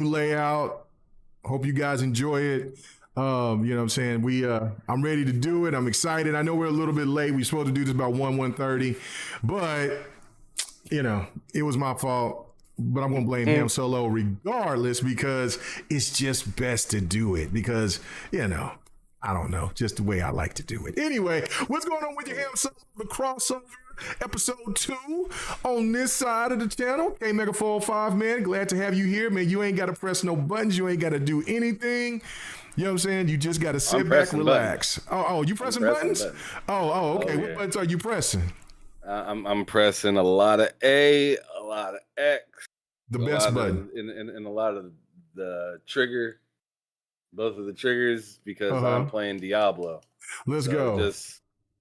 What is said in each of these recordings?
layout. Hope you guys enjoy it. You know what I'm saying? I'm ready to do it. I'm excited. I know we're a little bit late. We're supposed to do this about 1:30, but it was my fault. But I'm gonna blame him solo regardless because it's just best to do it because I don't know, just the way I like to do it. Anyway, what's going on with your ham solo? The crossover episode 2 on this side of the channel. K Mega 405, man. Glad to have you here, man. You ain't got to press no buttons. You ain't got to do anything. You know what I'm saying? You just got to sit back, relax. Oh, you pressing buttons? Oh, okay. What buttons are you pressing? I'm pressing a lot of A, a lot of X. The best button. In a lot of the trigger, both of the triggers, because I'm playing Diablo. Let's go.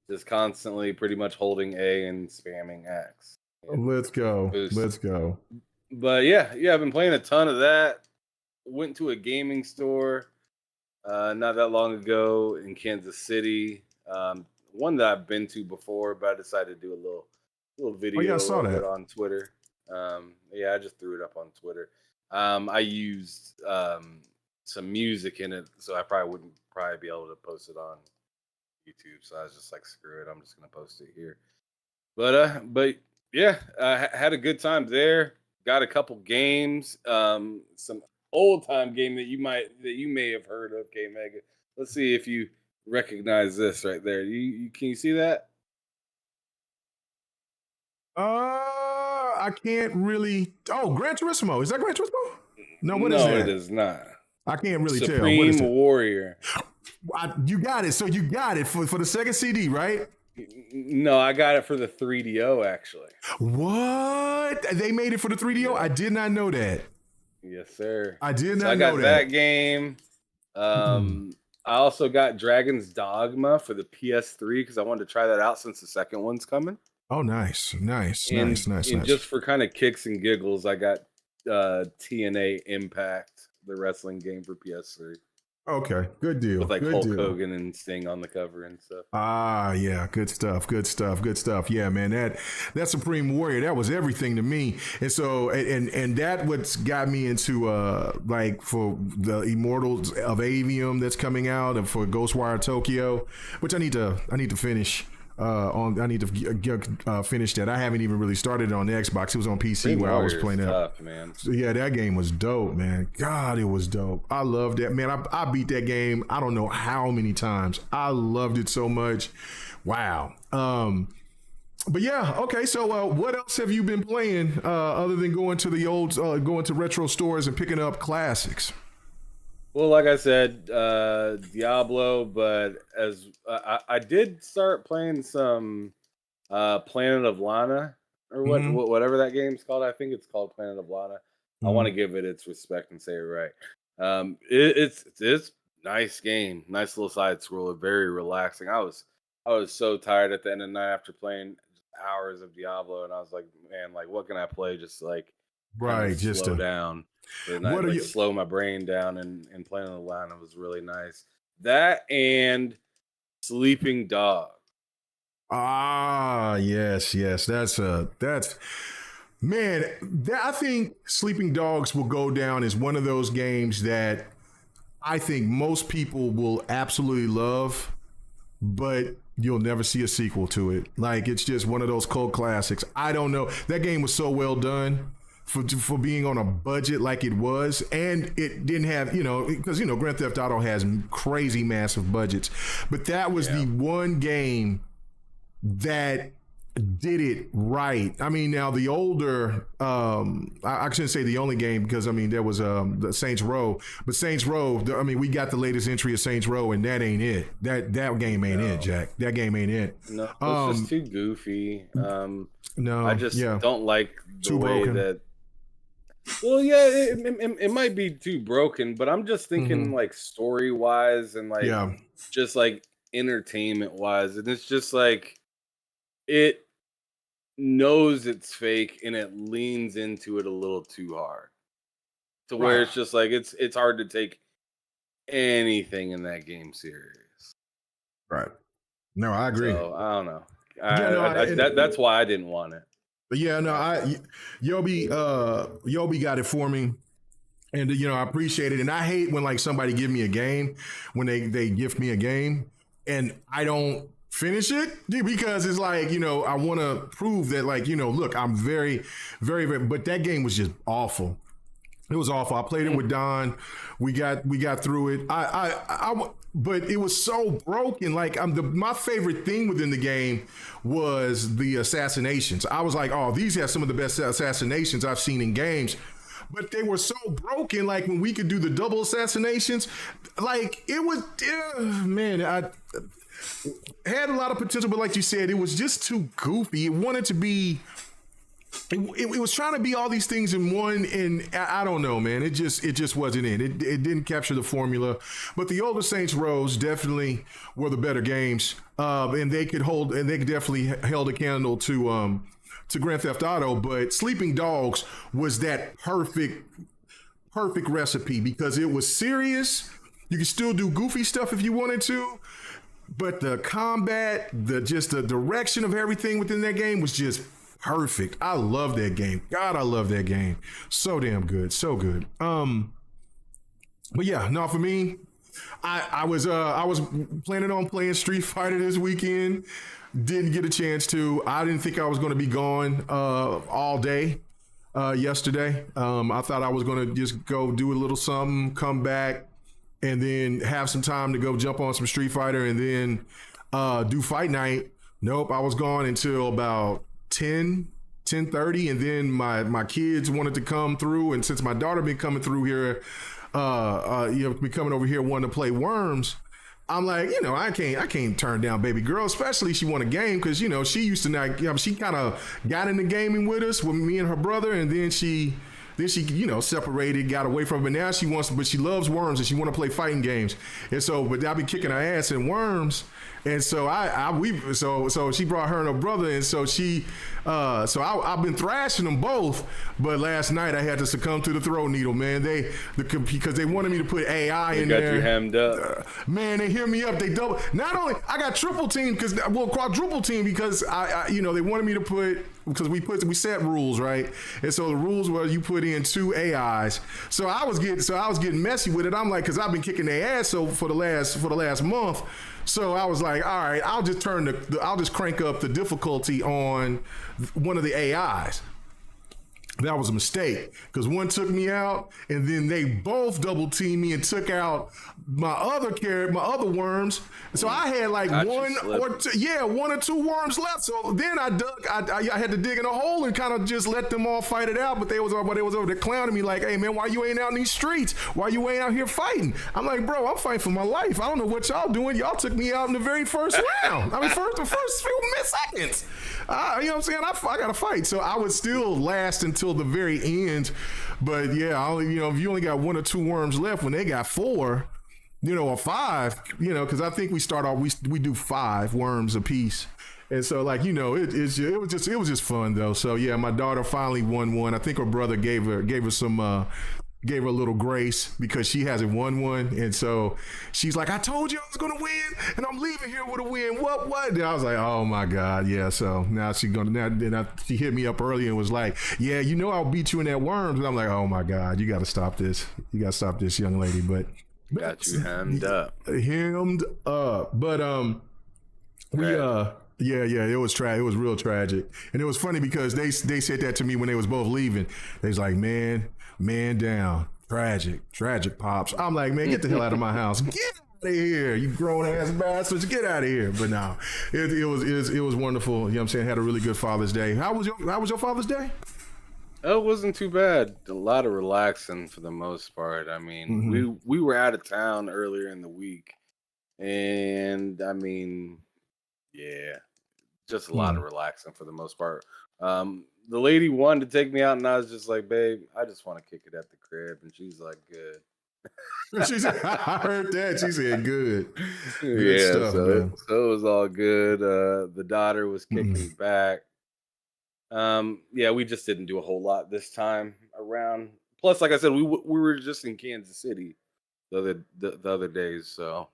Just constantly pretty much holding A and spamming X. Let's go. Let's go. But yeah, I've been playing a ton of that. Went to a gaming store not that long ago in Kansas City. One that I've been to before, but I decided to do a little video I saw that on Twitter. I just threw it up on Twitter. I used some music in it, so I wouldn't be able to post it on YouTube. So I was just like, screw it, I'm just gonna post it here. But yeah, I had a good time there. Got a couple games, some old time game that you may have heard of, K Mega. Let's see if you recognize this right there. Can you see that? I can't really. Oh, Gran Turismo. Is that Gran Turismo? No, what is that? No, it is not. I can't really tell. Supreme Warrior. You got it. So you got it for the second CD, right? No, I got it for the 3DO, actually. What? They made it for the 3DO? I did not know that. Yes, sir. I did not know that. I got that game. I also got Dragon's Dogma for the PS3 because I wanted to try that out since the second one's coming. Oh, nice. Nice. Just for kind of kicks and giggles, I got TNA Impact, the wrestling game for PS3. Okay, good deal. With Hulk Hogan and Sting on the cover and stuff. Yeah, good stuff. Yeah, man, that Supreme Warrior, that was everything to me. And so, and that what's got me into for the Immortals of Avium that's coming out, and for Ghostwire Tokyo, which I need to finish. I need to finish that. I haven't even really started it on the Xbox. It was on PC where I was playing that. Man. So yeah, that game was dope, man. God, it was dope. I loved that, man. I beat that game. I don't know how many times. I loved it so much. Wow. But yeah, okay. So what else have you been playing other than going to retro stores and picking up classics? Well, like I said, Diablo, but as I did start playing some Planet of Lana or whatever that game's called. I think it's called Planet of Lana. I want to give it its respect and say it right. It's nice game, nice little side scroller, very relaxing. I was so tired at the end of the night after playing hours of Diablo, and I was like, man, like what can I play? Just like just slow down. And slow my brain down and playing on the line. It was really nice. That and Sleeping Dog. Yes. That's man. I think Sleeping Dogs will go down as one of those games that I think most people will absolutely love, but you'll never see a sequel to it. Like it's just one of those cult classics. I don't know. That game was so well done. For being on a budget like it was, and it didn't have, because Grand Theft Auto has crazy massive budgets, but that was the one game that did it right. I mean, now the older, I shouldn't say the only game because there was the Saints Row, but Saints Row, we got the latest entry of Saints Row, and that ain't it. That game ain't it, Jack. That game ain't it. No, it's just too goofy. No, I just don't like the way broken. that. Well, yeah, it might be too broken, but I'm just thinking like story wise and just like entertainment wise, and it's just like it knows it's fake and it leans into it a little too hard to where it's just like it's hard to take anything in that game serious. Right. No, I agree. So, I don't know. That's why I didn't want it. But yeah, no, Yobi got it for me. And I appreciate it. And I hate when like somebody give me a game, when they gift me a game, and I don't finish it because it's like I want to prove that like look, I'm very, very, very. But that game was just awful. It was awful. I played it with Don. We got through it. But it was so broken. Like my favorite thing within the game was the assassinations. I was like, oh, these have some of the best assassinations I've seen in games. But they were so broken. Like when we could do the double assassinations, like it was, man. I had a lot of potential, but like you said, it was just too goofy. It wanted to be. It was trying to be all these things in one, and I don't know, man. It just wasn't in. It didn't capture the formula. But the older Saints Rows definitely were the better games, and they could definitely held a candle to Grand Theft Auto. But Sleeping Dogs was that perfect recipe because it was serious. You could still do goofy stuff if you wanted to, but the combat, the direction of everything within that game was just perfect. I love that game. God, I love that game. So damn good. So good. But yeah, no, for me, I was planning on playing Street Fighter this weekend. Didn't get a chance to. I didn't think I was going to be gone all day yesterday. I thought I was going to just go do a little something, come back, and then have some time to go jump on some Street Fighter and then do fight night. Nope, I was gone until about 10:30, and then my kids wanted to come through, and since my daughter been coming through here, be coming over here wanting to play Worms, I'm like, I can't turn down baby girl, especially she want a game because she used to not, she kind of got into gaming with us, with me and her brother, and then she separated, got away from it. But now but she loves Worms and she want to play fighting games. And so, but I've been kicking her ass in Worms. And so so she brought her and her brother, and so I've been thrashing them both. But last night I had to succumb to the throat needle, man. Because they wanted me to put AI in there. Got you hemmed up. Man, they hear me up. They double. Not only I got triple team quadruple team because they wanted me to put. Because we set rules, right? And so the rules were you put in 2 AIs. So I was getting messy with it. I'm like, because I've been kicking their ass for the last month. So I was like, all right, I'll just crank up the difficulty on one of the AIs. That was a mistake because one took me out, and then they both double teamed me and took out my other worms. So I had like one or two worms left. So then I had to dig in a hole and kind of just let them all fight it out. But they was over there clowning me like, "Hey man, why you ain't out in these streets? Why you ain't out here fighting?" I'm like, "Bro, I'm fighting for my life. I don't know what y'all doing. Y'all took me out in the very first round. I mean, the first few seconds. You know what I'm saying? I got to fight." So I would still last until the very end. But yeah, if you only got 1 or 2 worms left when they got 4, or 5, because I think we start off, we do 5 worms a piece. And so like, it was just fun though. So yeah, my daughter finally won one. I think her brother gave her a little grace because she hasn't won one. And so she's like, "I told you I was going to win and I'm leaving here with a win. What? And I was like, oh my God. Yeah. So now she hit me up early and was like, "Yeah, I'll beat you in that Worms." And I'm like, oh my God, you got to stop this. You got to stop this, young lady. But got you hemmed up. But, it was it was real tragic. And it was funny because they said that to me when they was both leaving. They was like, man down. Tragic, Pops. I'm like, man, get the hell out of my house. Get out of here, you grown ass bastards. Get out of here. But no, it was wonderful. You know what I'm saying? Had a really good Father's Day. How was your Father's Day? Oh, it wasn't too bad. A lot of relaxing for the most part. I mean, we were out of town earlier in the week, and I mean, yeah, just a lot of relaxing for the most part. The lady wanted to take me out, and I was just like, "Babe, I just want to kick it at the crib." And she's like, "Good." She said, "I heard that." She said, "Good." Yeah, stuff, so it was all good. The daughter was kicking back. Yeah, we just didn't do a whole lot this time around. Plus, like I said, we were just in Kansas City the other days, so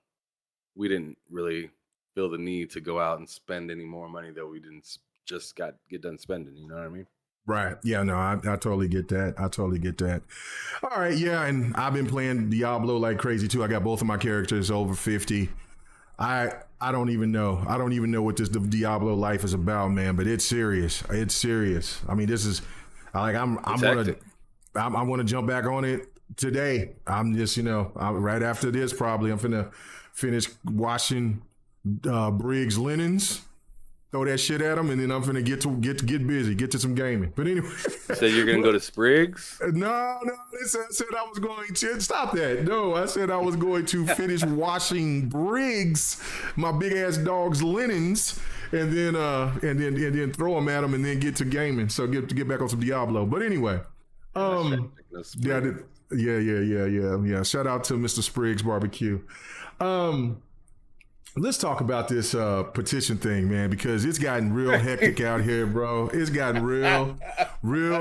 we didn't really feel the need to go out and spend any more money that we didn't just get done spending. You know what I mean? Right. Yeah, no, I totally get that. I totally get that. All right, yeah, and I've been playing Diablo like crazy too. I got both of my characters over 50. I don't even know. I don't even know what this Diablo life is about, man, but it's serious. It's serious. I mean, this is like I want to jump back on it today. I'm just, right after this probably I'm finna finish washing Briggs linens. Throw that shit at them, and then I'm finna get busy, get to some gaming. But anyway, so you're gonna go to Spriggs? No. I said I was going to stop that. No, I said I was going to finish washing Briggs, my big ass dog's linens, and then throw them at them, and then get to gaming. So get back on some Diablo. But anyway, yeah. Shout out to Mr. Spriggs Barbecue. Let's talk about this petition thing, man, because it's gotten real hectic out here, bro. It's gotten real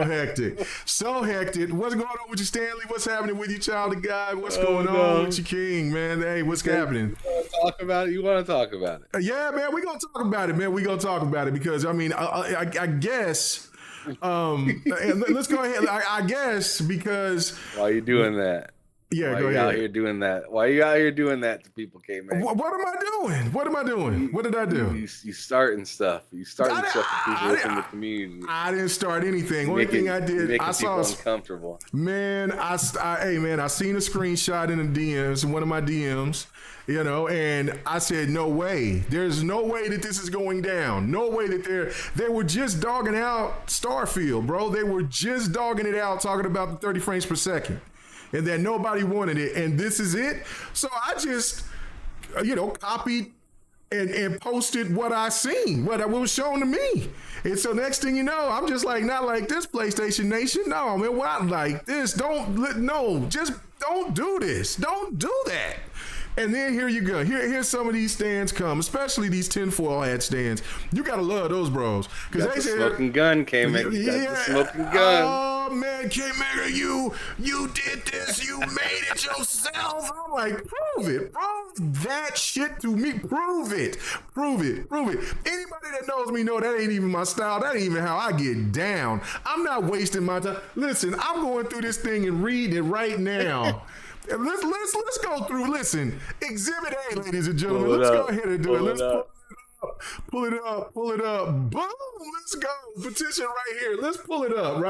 hectic. So hectic. What's going on with you, Stanley? What's happening with you, child of God? What's going on with you, King, man? Hey, what's happening? You want to talk about it? Yeah, man, we're going to talk about it, man. We're going to talk about it because, I mean, I guess, let's go ahead. I guess because... Why are you doing that? Yeah, go ahead. Why are you out here doing that? Why are you out here doing that to people, K-Man? What am I doing? What am I doing? What did I do? You starting stuff. You starting stuff for people within the community. I didn't start anything. Only thing I did, I saw uncomfortable. Man, I seen a screenshot in the DMs, in one of my DMs, and I said, no way. There's no way that this is going down. No way that they were just dogging out Starfield, bro. They were just dogging it out, talking about the 30 frames per second. And that nobody wanted it, and this is it. So I just, copied and posted what I seen, what was shown to me. And so next thing you know, I'm just like, not like this, PlayStation Nation. No, man, what like this? Just don't do this. Don't do that. And then here you go. Here's some of these stands come, especially these tinfoil hat stands. You gotta love those bros, because they said smoking gun came in. Yeah, smoking gun. Oh man, K-Maker, you did this. You made it yourself. I'm like, prove it. Prove that shit to me. Prove it. Anybody that knows me know that ain't even my style. That ain't even how I get down. I'm not wasting my time. Listen, I'm going through this thing and reading it right now. Let's go through. Listen, Exhibit A, ladies and gentlemen. Let's go ahead and do it. Let's pull it up. Boom. Let's go. Petition right here. Let's pull it up,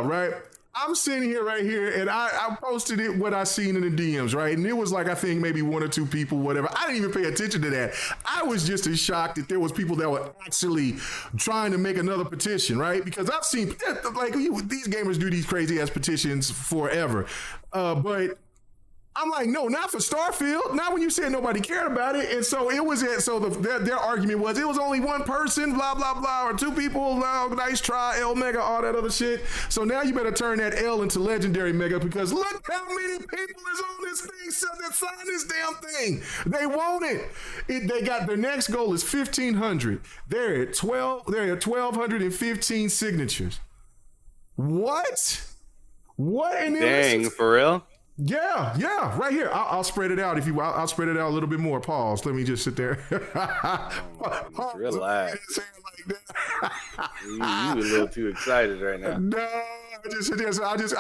right? I'm sitting here right here, and I posted it what I seen in the DMs, right? And it was like, I think maybe one or two people, whatever. I didn't even pay attention to that. I was just as shocked that there was people that were actually trying to make another petition, right? Because I've seen, like, these gamers do these crazy ass petitions forever. But I'm like, no, not for Starfield. Not when you said nobody cared about it. And so it was their argument was it was only one person, blah, blah, blah, or two people, nice try, L Mega, all that other shit. So now you better turn that L into legendary Mega, because look how many people is on this thing that sign this damn thing. They want it. They got their next goal is 1,500. They're at 1,215 signatures. What? Dang, for real? Yeah, right here. I'll spread it out if you. I'll spread it out a little bit more. Pause. Let me just sit there. Relax. You a little too excited right now. No, I just sit there. So I'll just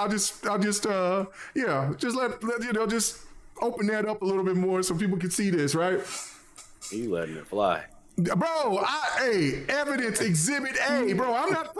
just open that up a little bit more so people can see this, right? You letting it fly. Bro, evidence Exhibit A, bro. I'm not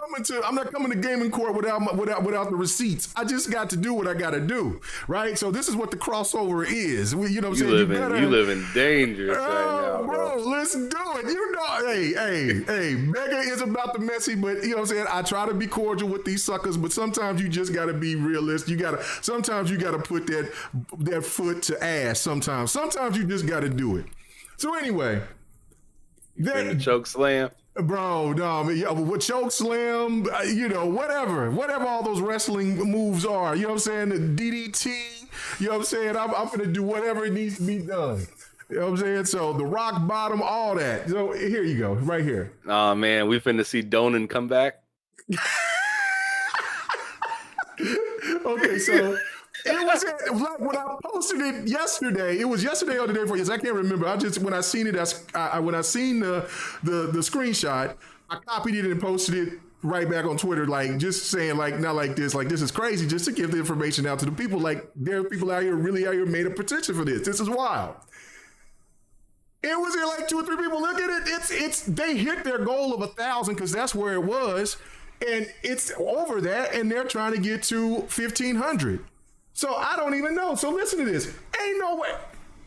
coming to gaming court without the receipts. I just got to do what I got to do, right? So this is what the crossover is. You know what I'm saying? You living dangerous right now, bro. Let's do it. Hey, Mega is about the messy, but you know what I'm saying? I try to be cordial with these suckers, but sometimes you just got to be realistic. Sometimes you got to put that foot to ass. Sometimes you just got to do it. So anyway. Then the choke slam, bro. No, I mean, with choke slam, whatever all those wrestling moves are. You know what I'm saying? The DDT. You know what I'm saying? I'm gonna do whatever it needs to be done. You know what I'm saying? So the rock bottom, all that. So here you go, right here. Oh man, we finna see Donan come back. Okay, so. It was like when I posted it yesterday. It was yesterday or the day before. Yes, I can't remember. When I seen it, when I seen the screenshot, I copied it and posted it right back on Twitter, like just saying like not like this is crazy, just to give the information out to the people. Like there are people out here made a petition for this. This is wild. It was there like 2 or 3 people. Look at it. It's they hit their goal of 1,000 because that's where it was, and it's over that, and they're trying to get to 1,500. So I don't even know. So listen to this. Ain't no way.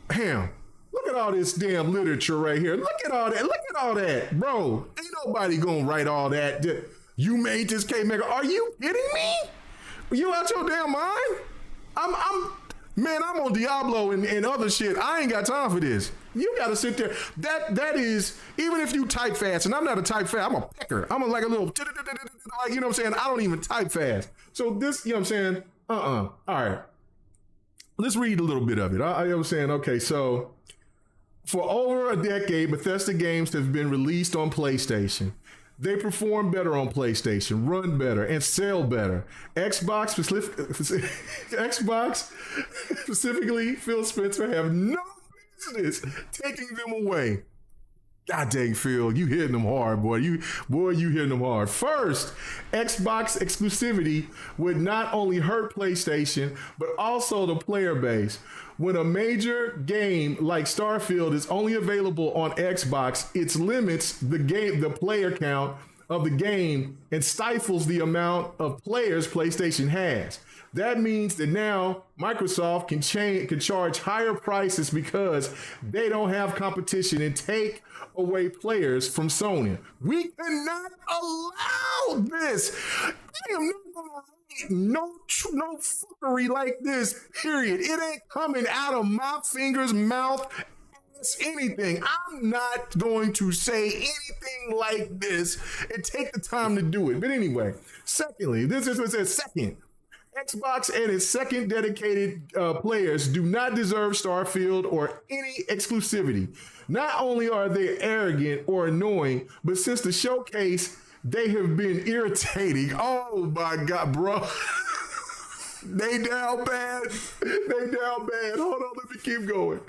Ham. Look at all this damn literature right here. Look at all that. Look at all that, bro. Ain't nobody gonna write all that. You made this cake maker. Are you kidding me? You out your damn mind? I'm on Diablo and other shit. I ain't got time for this. You gotta sit there. That is, even if you type fast, and I'm not a type fast, I'm a pecker. I'm like a little, like, you know what I'm saying? I don't even type fast. So this, you know what I'm saying? All right. Let's read a little bit of it. You know what I'm saying? Okay, so for over a decade, Bethesda games have been released on PlayStation. They perform better on PlayStation, run better, and sell better. Xbox, specifically Phil Spencer, have no business taking them away. God dang, Phil, you hitting them hard, boy. You hitting them hard. First, Xbox exclusivity would not only hurt PlayStation, but also the player base. When a major game like Starfield is only available on Xbox, it limits the player count of the game and stifles the amount of players PlayStation has. That means that now Microsoft can charge higher prices because they don't have competition and take away players from Sony. We cannot allow this. I am not going to no fuckery like this, period. It ain't coming out of my fingers, mouth, ass, anything. I'm not going to say anything like this and take the time to do it. But anyway, secondly, this is what it says second. Xbox and its second dedicated players do not deserve Starfield or any exclusivity. Not only are they arrogant or annoying, but since the showcase, they have been irritating. Oh my God, bro. They down bad. Hold on, let me keep going.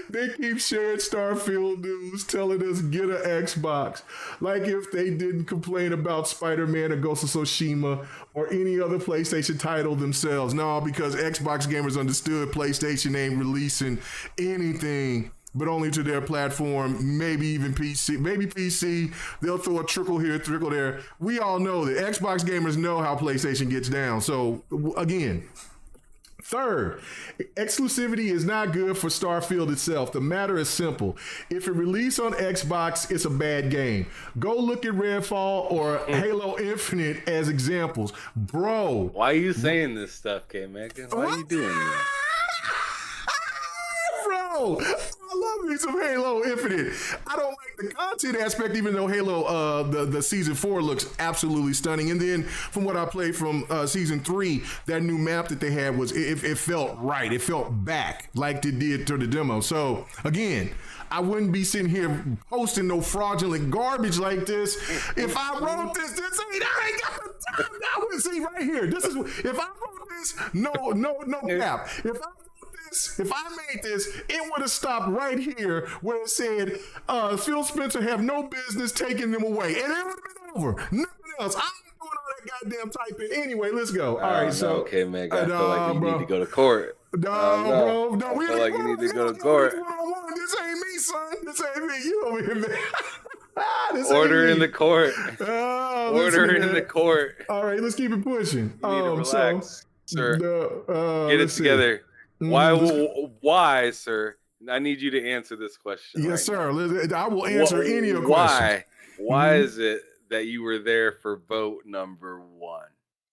They keep sharing Starfield news, telling us get an Xbox. Like if they didn't complain about Spider-Man or Ghost of Tsushima or any other PlayStation title themselves. No, because Xbox gamers understood PlayStation ain't releasing anything, but only to their platform, maybe even PC. Maybe PC, they'll throw a trickle here, trickle there. We all know that Xbox gamers know how PlayStation gets down. So again, third, exclusivity is not good for Starfield itself. The matter is simple. If it released on Xbox, it's a bad game. Go look at Redfall or Halo Infinite as examples. Bro. Why are you saying this stuff, K-Megan? Why are you doing that? Bro, I love me some Halo Infinite. I don't like the content aspect, even though Halo, the season 4 looks absolutely stunning. And then from what I played from season 3, that new map that they had was, it felt right. It felt back like it did to the demo. So again, I wouldn't be sitting here posting no fraudulent garbage like this. If I wrote this I ain't got the time. I would see right here. This is, if I wrote this, no cap. If I made this, it would have stopped right here where it said Phil Spencer have no business taking them away. And it would have been over. Nothing else. I ain't doing all that goddamn typing. Anyway, let's go. All right, so. Okay, man. I feel like you need to go to court. No, bro. I feel like you need to go to court. This ain't me, son. This ain't me. You over here, man. Order in the court. Order in the court. All right, let's keep it pushing. You need to relax, sir. Get it together. Why, sir? I need you to answer this question. Yes, sir. I will answer any of your questions. Why is it that you were there for vote number 1?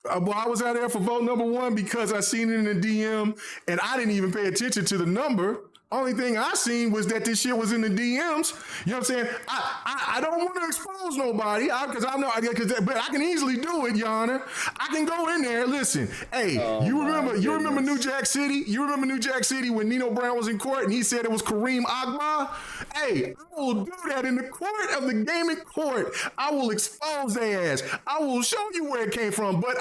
Well, I was out there for vote number 1 because I seen it in the DM and I didn't even pay attention to the number. Only thing I seen was that this shit was in the DMs. You know what I'm saying? I don't want to expose nobody because I know, but I can easily do it, Your Honor. I can go in there. Listen, hey, you remember New Jack City? You remember New Jack City when Nino Brown was in court and he said it was Kareem Agba? Hey, I will do that in the court of the gaming court. I will expose their ass. I will show you where it came from, but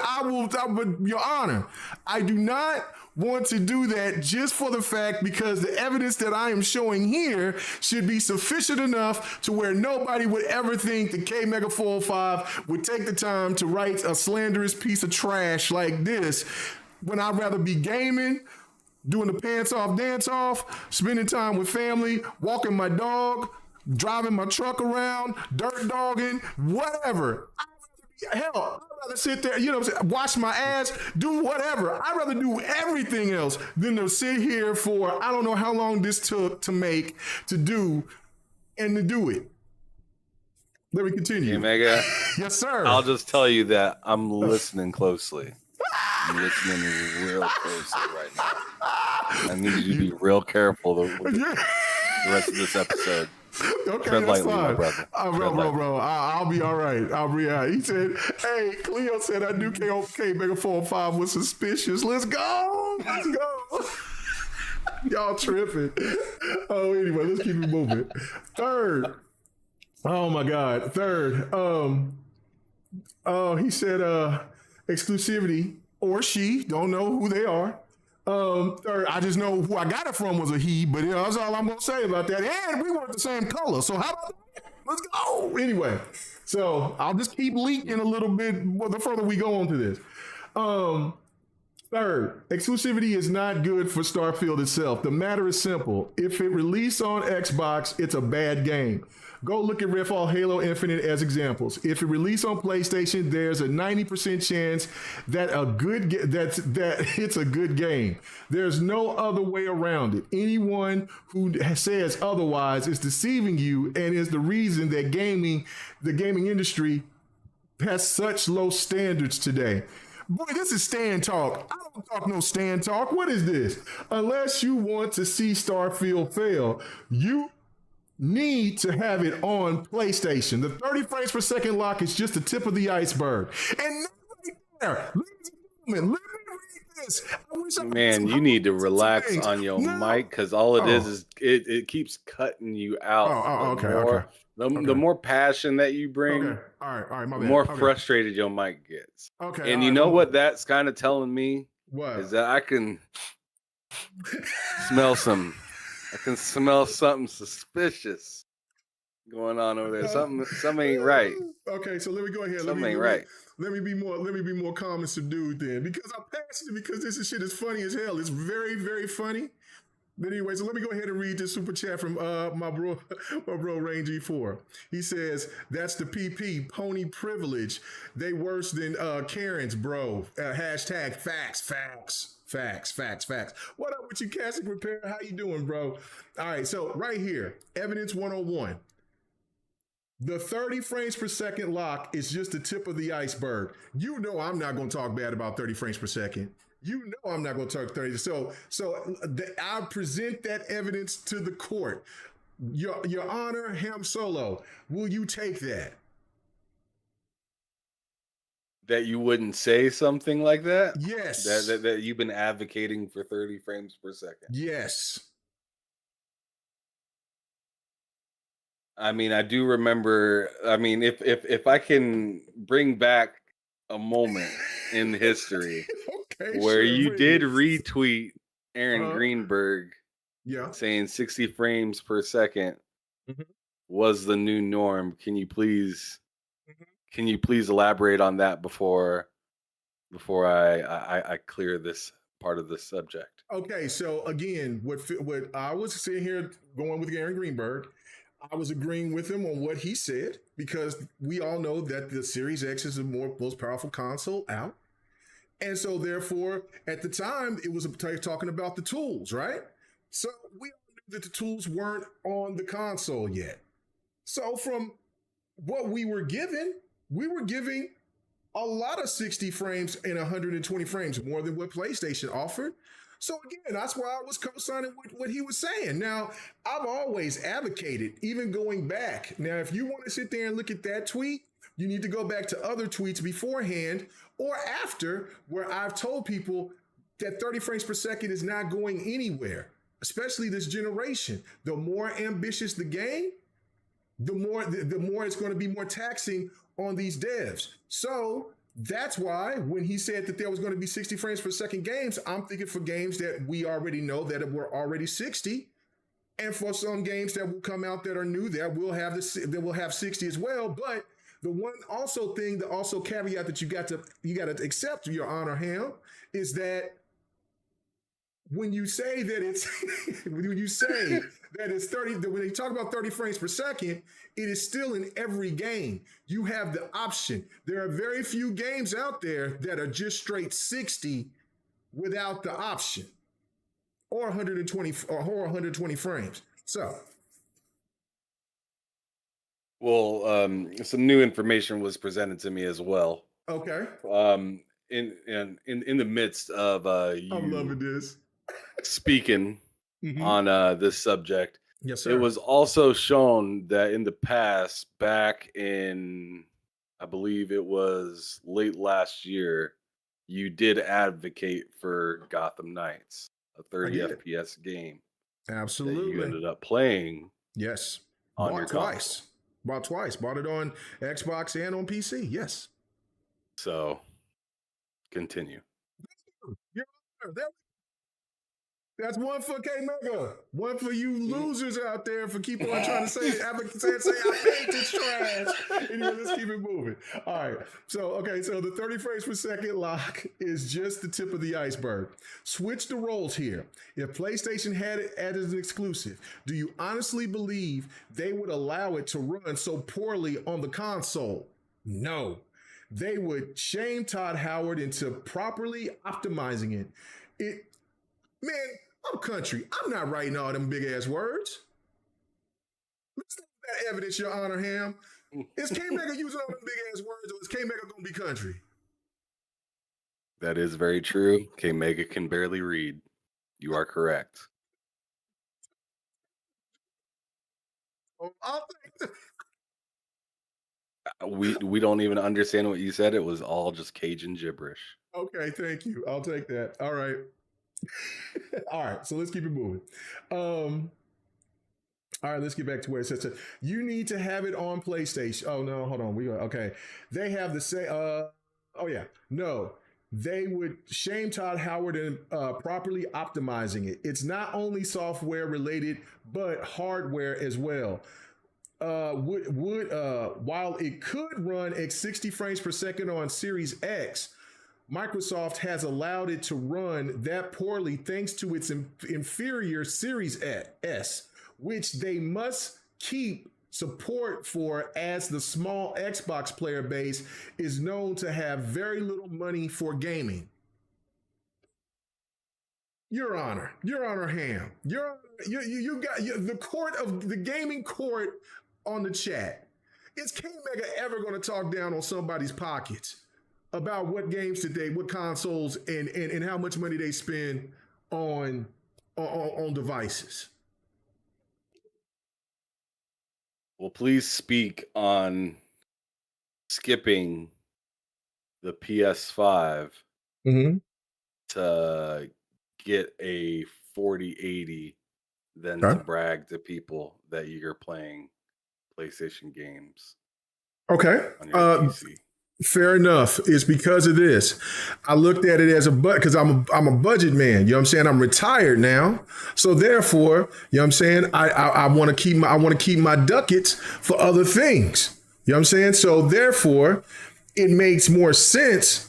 Your Honor, I do not want to do that just for the fact because the evidence that I am showing here should be sufficient enough to where nobody would ever think that K Mega 405 would take the time to write a slanderous piece of trash like this when I'd rather be gaming, doing the pants off, dance off, spending time with family, walking my dog, driving my truck around, dirt dogging, whatever. Hell, I'd rather sit there, you know what I'm saying, wash my ass, do whatever. I'd rather do everything else than to sit here for, I don't know how long this took to make, to do, and to do it. Let me continue. Hey, Mega. Yes, sir. I'll just tell you that I'm listening closely. I'm listening real closely right now. I need you to be real careful with the rest of this episode. Okay, Tread that's lightly, fine. my brother. Bro. I'll be all right. I'll be all right. He said, hey, Cleo said I knew K Mega 405 was suspicious. Let's go. Y'all tripping. Oh, anyway, let's keep it moving. Third. Oh, my God. Third. He said exclusivity or she. Don't know who they are. Third, I just know who I got it from was a he, but you know, that's all I'm gonna say about that. And we weren't the same color, so how about that? Let's go. Anyway, so I'll just keep leaking a little bit the further we go on to this. Third, exclusivity is not good for Starfield itself. The matter is simple. If it released on Xbox, it's a bad game. Go look at Redfall, Halo Infinite as examples. If it released on PlayStation, there's a 90% chance that it's a good game. There's no other way around it. Anyone who says otherwise is deceiving you and is the reason that the gaming industry has such low standards today. Boy, this is stand talk. I don't talk no stand talk. What is this? Unless you want to see Starfield fail, you need to have it on PlayStation. The 30 frames per second lock is just the tip of the iceberg. And right there, ladies and gentlemen, let me read this. Man, you need to relax on your mic because all it is it keeps cutting you out. Okay. The more passion that you bring, all right, my the bad. more frustrated your mic gets. Okay. And you know what that's kind of telling me? What? Is that I can smell something suspicious going on over there. Something ain't right. Okay, so let me go ahead. Something ain't right. Let me be more calm and subdued then, because I'm passionate, because this shit is funny as hell. It's very, very funny. But anyway, so let me go ahead and read this super chat from my bro Range E4. He says, that's the PP, pony privilege. They worse than Karen's, bro. Hashtag facts. What up with you, Cassie Repair? How you doing, bro? All right, so right here, evidence 101. The 30 frames per second lock is just the tip of the iceberg. You know I'm not going to talk bad about 30 frames per second. You know I'm not going to talk 30. So I present that evidence to the court. Your Honor, Ham Solo, will you take that? That you wouldn't say something like that? Yes. That you've been advocating for 30 frames per second? Yes. I mean, I do remember. I mean, if I can bring back a moment in history where you did retweet Aaron Greenberg, saying 60 frames per second was the new norm. Can you please elaborate on that before I clear this part of the subject? Okay, so again, what I was sitting here going with Aaron Greenberg, I was agreeing with him on what he said, because we all know that the Series X is the most powerful console out. And so therefore, at the time, it was talking about the tools, right? So we all knew that the tools weren't on the console yet. So from what we were giving a lot of 60 frames and 120 frames, more than what PlayStation offered. So again, that's why I was co-signing with what he was saying. Now, I've always advocated, even going back. Now, if you want to sit there and look at that tweet, you need to go back to other tweets beforehand or after, where I've told people that 30 frames per second is not going anywhere, especially this generation. The more ambitious the game, the more it's going to be more taxing on these devs. So That's why when he said that there was going to be 60 frames per second games, I'm thinking for games that we already know that were already 60, and for some games that will come out that are new that will have that will have 60 as well. But the one also thing, the also caveat that you got to accept, Your Honor, Ham, is that when you say that it's when you say that it's 30, when you talk about 30 frames per second, it is still in every game. You have the option. There are very few games out there that are just straight 60 without the option, or 120 frames. So, well, some new information was presented to me as well. Okay. In the midst of I'm loving this. Speaking on this subject. Yes, sir. It was also shown that in the past, back in, I believe it was late last year, you did advocate for Gotham Knights, a 30 FPS game. Absolutely. That you ended up playing. Yes. On your twice. Bought twice. Bought it on Xbox and on PC. Yes. So, continue. That's one for K Mega. One for you losers out there for keep on trying to say I made this trash. Anyway, let's keep it moving. All right. So the 30 frames per second lock is just the tip of the iceberg. Switch the roles here. If PlayStation had it as an exclusive, do you honestly believe they would allow it to run so poorly on the console? No. They would shame Todd Howard into properly optimizing it. Man, I'm country. I'm not writing all them big ass words. Let's look at that evidence, Your Honor, Ham. Is K Mega using all them big ass words, or is K Mega gonna be country? That is very true. K Mega can barely read. You are correct. We don't even understand what you said. It was all just Cajun gibberish. Okay, thank you. I'll take that. All right. All right, so let's keep it moving. All right, let's get back to where it says you need to have it on PlayStation. Oh no, hold on. Okay. They have the same. No, they would shame Todd Howard in properly optimizing it. It's not only software related, but hardware as well. While it could run at 60 frames per second on Series X, Microsoft has allowed it to run that poorly thanks to its inferior Series S, which they must keep support for, as the small Xbox player base is known to have very little money for gaming. Your Honor, Ham, you got the court of the gaming court on the chat. Is K Mega ever going to talk down on somebody's pockets about what games what consoles and how much money they spend on devices? Well, please speak on skipping the PS5 to get a 4080, then to brag to people that you're playing PlayStation games. Okay. On your PC. Fair enough. It's because of this. I looked at it as because I'm a budget man. You know what I'm saying? I'm retired now. So therefore, you know what I'm saying? I want to keep my ducats for other things. You know what I'm saying? So therefore, it makes more sense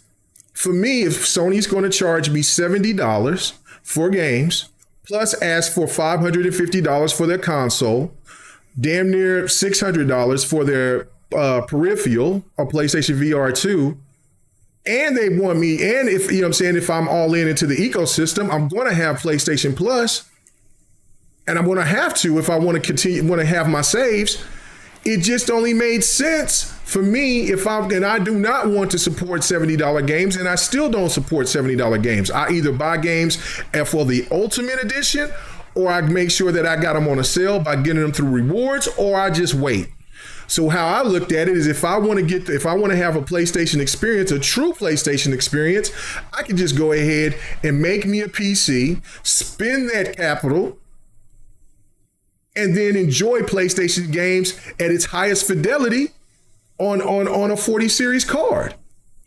for me if Sony's going to charge me $70 for games, plus ask for $550 for their console, damn near $600 for their peripheral or PlayStation VR 2, and they want me, and if you know what I'm saying, if I'm all into the ecosystem, I'm going to have PlayStation Plus, and I'm going to have to if I want to have my saves. It just only made sense for me and I do not want to support $70 games, and I still don't support $70 games. I either buy games for the Ultimate Edition, or I make sure that I got them on a sale by getting them through rewards, or I just wait. So how I looked at it is if I want to have a PlayStation experience, a true PlayStation experience, I can just go ahead and make me a PC, spend that capital, and then enjoy PlayStation games at its highest fidelity on a 40 series card.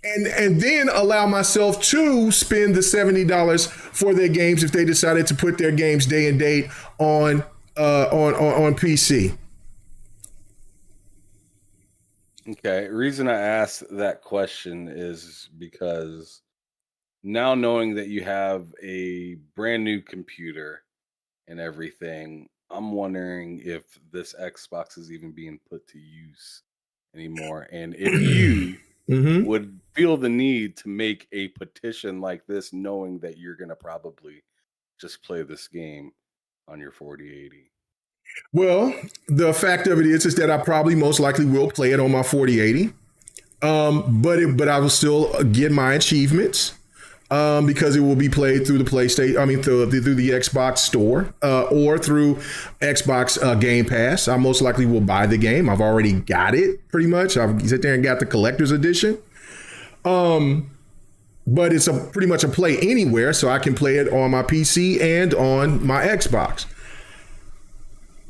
and then allow myself to spend the $70 for their games if they decided to put their games day and date on PC. Okay, reason I asked that question is because now knowing that you have a brand new computer and everything, I'm wondering if this Xbox is even being put to use anymore, and if you would feel the need to make a petition like this, knowing that you're going to probably just play this game on your 4080. Well, the fact of it is that I probably most likely will play it on my 4080, but I will still get my achievements because it will be played through the PlayStation. I mean, through the Xbox Store or through Xbox Game Pass. I most likely will buy the game. I've already got it pretty much. I've sat there and got the collector's edition. But it's pretty much a play anywhere, so I can play it on my PC and on my Xbox.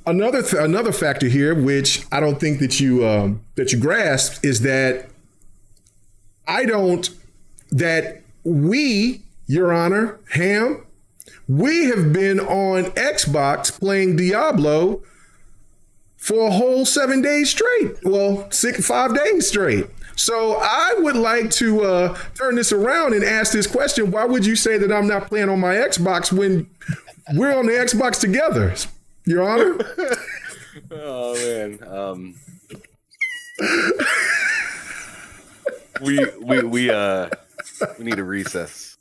Another factor here, which I don't think that you grasped, is that we, Your Honor, Ham, we have been on Xbox playing Diablo for a whole 7 days straight. Well, 5 days straight. So I would like to turn this around and ask this question. Why would you say that I'm not playing on my Xbox when we're on the Xbox together, Your Honor? Oh, man. We need a recess.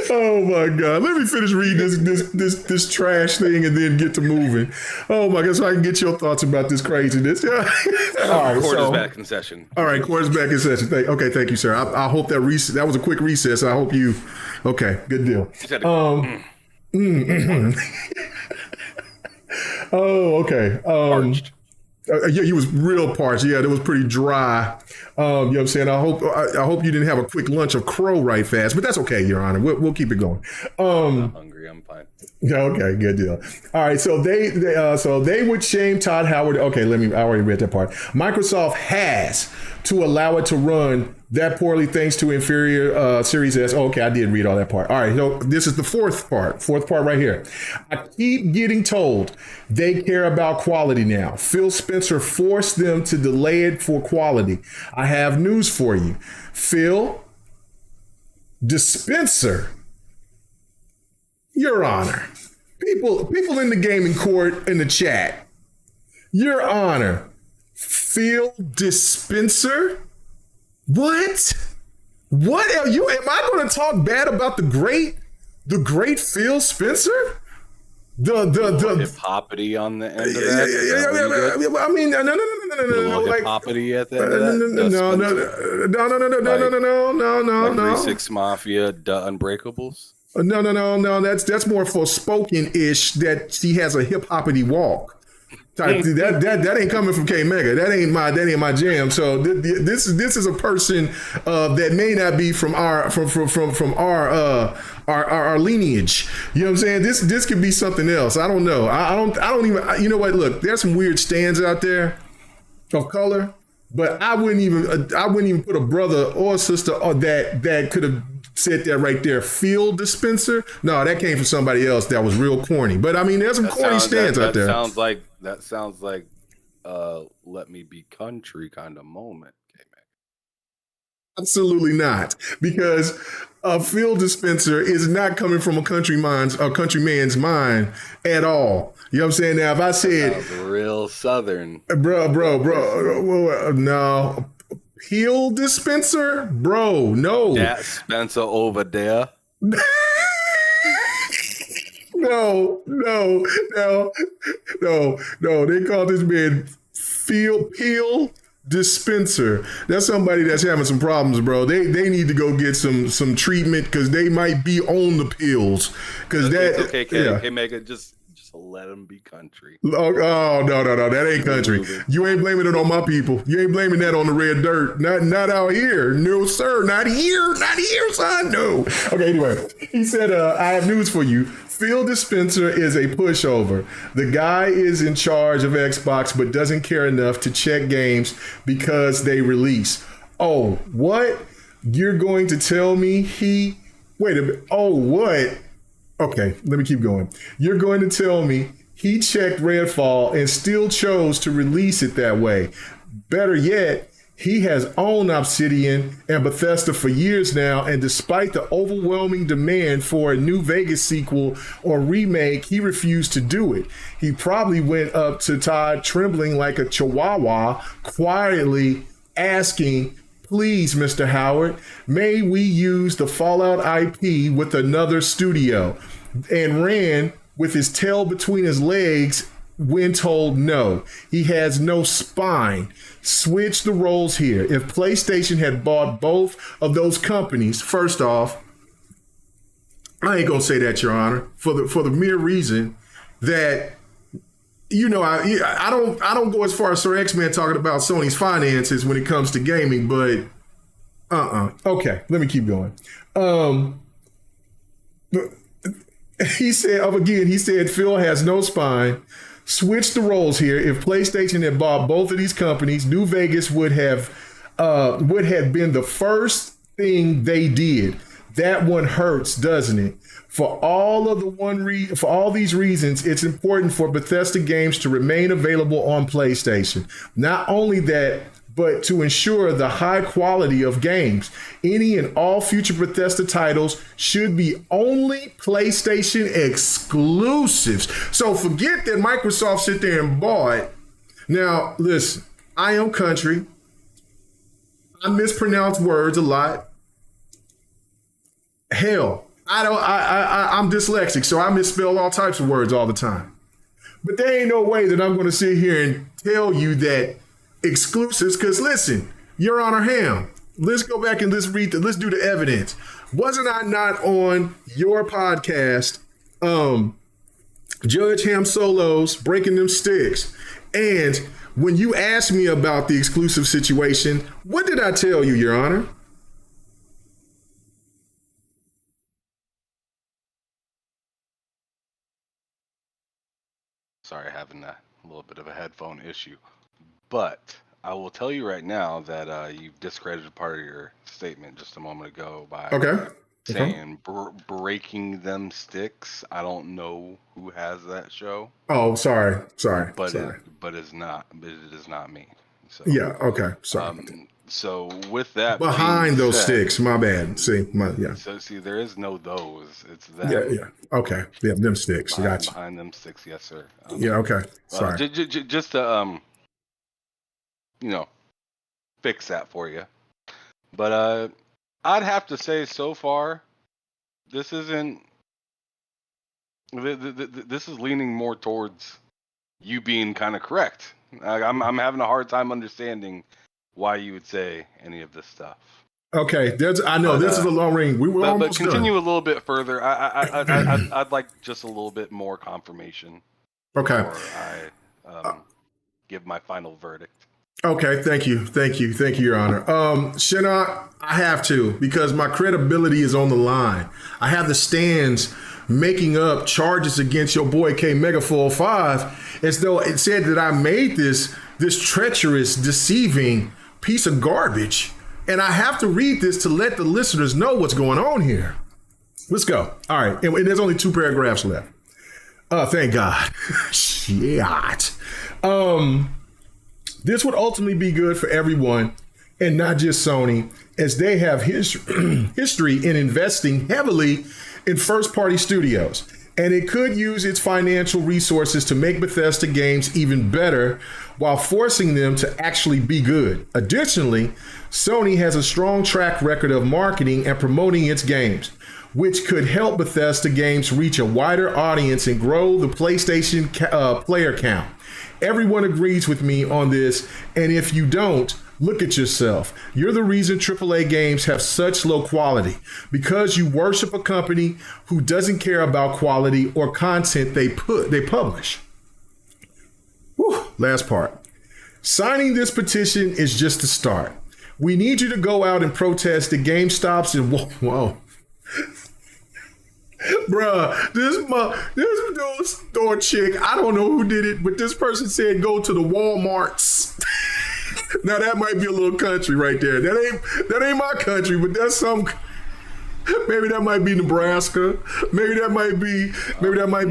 Oh my God! Let me finish reading this trash thing and then get to moving. Oh my God! So I can get your thoughts about this craziness. All right, quarterback in session. All right, quarterback in session. Thank you, sir. I hope that that was a quick recess. I hope you. Okay, good deal. Oh, okay. Parched. Yeah, you was real parched. Yeah, it was pretty dry. You know what I'm saying? I hope you didn't have a quick lunch of crow right fast, but that's okay, Your Honor. We'll keep it going. I'm hungry. I'm fine. Okay, good deal. All right, so they would shame Todd Howard. Okay, I already read that part. Microsoft has to allow it to run that poorly thanks to inferior Series S. Okay, I did read all that part. All right, so this is the fourth part right here. I keep getting told they care about quality now. Phil Spencer forced them to delay it for quality. I have news for you. Phil Dispenser, Your Honor. People in the gaming court in the chat. Your Honor. Phil Dispenser? What? What are you? Am I going to talk bad about the great Phil Spencer? The hip-hoppity on the end of that? Yeah. I mean, no. Like hip-hoppity at the end of that? No. 3-6 Mafia, Unbreakables? No. That's more for spoken-ish that she has a hip-hoppity walk. That ain't coming from K Mega. That ain't my jam. So this is a person that may not be from our lineage. You know what I'm saying? This could be something else. I don't know. I don't even. You know what? Look, there's some weird stands out there of color, but I wouldn't even put a brother or a sister that could have said that right there. Field dispenser? No, that came from somebody else that was real corny. But I mean, there's some corny stands out there. That sounds like Let Me Be Country kind of moment. Absolutely not, because a field dispenser is not coming from a countryman's mind at all. You know what I'm saying? Now, if I said real Southern, bro, no. Peel dispenser? Bro, no. That Spencer over there. No. They call this man Peel dispenser. That's somebody that's having some problems, bro. They need to go get some treatment because they might be on the pills. Because okay, Mega, just let them be country. Oh, no, that ain't country. You ain't blaming it on my people. You ain't blaming that on the red dirt. Not out here. No, sir. Not here, son. No. Okay, anyway. He said, I have news for you. Phil Dispenser is a pushover. The guy is in charge of Xbox, but doesn't care enough to check games because they release. Oh, what? You're going to tell me wait a minute. Oh, what? Okay, let me keep going. You're going to tell me he checked Redfall and still chose to release it that way. Better yet, he has owned Obsidian and Bethesda for years now, and despite the overwhelming demand for a new Vegas sequel or remake, he refused to do it. He probably went up to Todd trembling like a chihuahua, quietly asking, "Please, Mr. Howard, may we use the Fallout IP with another studio?" And ran with his tail between his legs when told no. He has no spine. Switch the roles here. If PlayStation had bought both of those companies, first off, I ain't gonna say that, Your Honor, for the mere reason that, you know, I don't go as far as Sir X-Man talking about Sony's finances when it comes to gaming, but okay, let me keep going. He said Phil has no spine. Switch the roles here. If PlayStation had bought both of these companies, New Vegas would have been the first thing they did. That one hurts, doesn't it? For all these reasons, it's important for Bethesda games to remain available on PlayStation. Not only that, but to ensure the high quality of games. Any and all future Bethesda titles should be only PlayStation exclusives. So forget that Microsoft sit there and bought. Now, listen, I am country. I mispronounce words a lot. Hell, I'm dyslexic, so I misspell all types of words all the time. But there ain't no way that I'm going to sit here and tell you that exclusives, because listen, Your Honor Ham, let's go back and let's do the evidence. Wasn't I not on your podcast, Judge Ham Solos, Breaking Them Sticks? And when you asked me about the exclusive situation, what did I tell you, Your Honor? Sorry, having a little bit of a headphone issue. But I will tell you right now that you've discredited part of your statement just a moment ago by saying breaking them sticks. I don't know who has that show. Oh, sorry. But it is not me. So, yeah. Okay. Sorry. So with that behind those sticks, my bad. See, So there is no those. It's that. Yeah. Okay. Yeah, them sticks. Gotcha. Behind them sticks, yes, sir. Yeah. Okay. Sorry. Just to fix that for you. But I'd have to say so far, this isn't. This is leaning more towards you being kind of correct. I'm having a hard time understanding why you would say any of this stuff. Okay, I know this is a long ring. We were almost but continue done. A little bit further. I'd like just a little bit more confirmation. Okay. Before I give my final verdict. Okay, thank you, Your Honor. Shinnok, I have to, because my credibility is on the line. I have the stands making up charges against your boy K Mega 405 as though it said that I made this treacherous, deceiving piece of garbage. And I have to read this to let the listeners know what's going on here. Let's go. All right. And there's only 2 paragraphs left. Thank God. Shit. This would ultimately be good for everyone and not just Sony, as they have history in investing heavily in first-party studios. And it could use its financial resources to make Bethesda games even better while forcing them to actually be good. Additionally, Sony has a strong track record of marketing and promoting its games, which could help Bethesda games reach a wider audience and grow the PlayStation player count. Everyone agrees with me on this, and if you don't, Look at yourself. You're the reason AAA games have such low quality because you worship a company who doesn't care about quality or content they publish. Whew, last part. Signing this petition is just the start. We need you to go out and protest at GameStops and whoa. Bruh, this dude store chick, I don't know who did it, but this person said go to the Walmarts. Now that might be a little country right there. That ain't my country, but that's some. Maybe that might be Nebraska. Maybe that might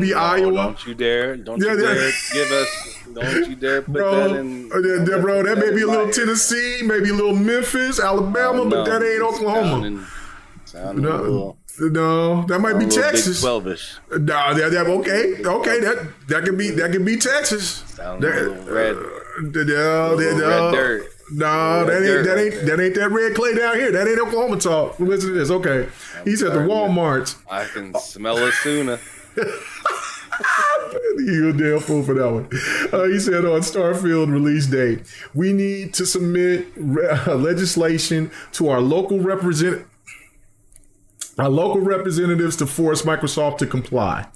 be Iowa. Don't you dare give us. Don't you dare put that in. Bro, that may be a little Tennessee, maybe a little Memphis, Alabama, but that ain't Oklahoma. No, that might be Texas. 12ish. No, that okay. That could be Texas. Sounds a little red. Red dirt. No, that ain't that red clay down here. That ain't Oklahoma talk. Listen to this. Okay, he said the Walmarts. I can smell it sooner. You a damn fool for that one. He said on Starfield release date, we need to submit legislation to our local representatives to force Microsoft to comply.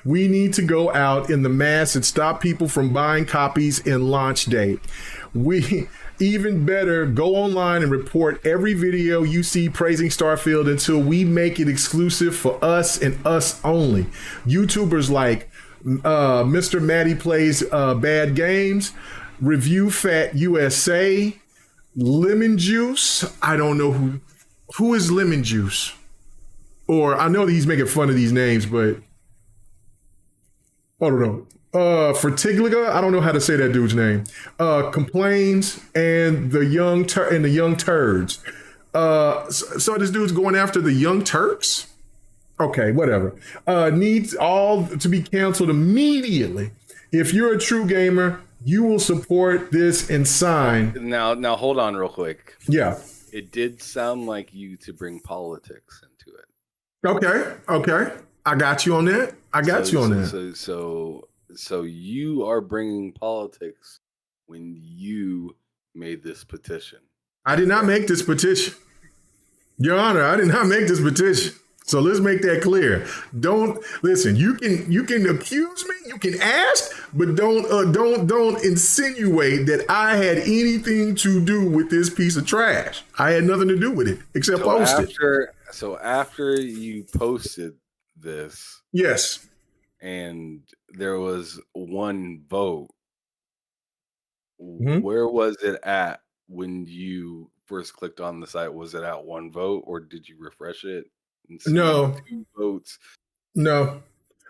We need to go out in the mass and stop people from buying copies in launch date. We even better go online and report every video you see praising Starfield until we make it exclusive for us and us only. YouTubers like Mr. Matty Plays Bad Games, Review Fat USA, Lemon Juice. I don't know who is Lemon Juice. Or I know that he's making fun of these names, but I don't know. Fertigliga, I don't know how to say that dude's name. Complains and the young turds. So this dude's going after the Young Turks. Okay, whatever. Needs all to be canceled immediately. If you're a true gamer, you will support this and sign. Now hold on real quick. Yeah. It did sound like you to bring politics into it. Okay. I got you on that. So you are bringing politics when you made this petition. I did not make this petition. Your Honor, I did not make this petition. So let's make that clear. Don't listen. You can accuse me. You can ask, but don't insinuate that I had anything to do with this piece of trash. I had nothing to do with it except post it. So after you posted this, yes, and there was one vote. Mm-hmm. Where was it at when you first clicked on the site? Was it at one vote, or did you refresh it? No. 2 votes. No.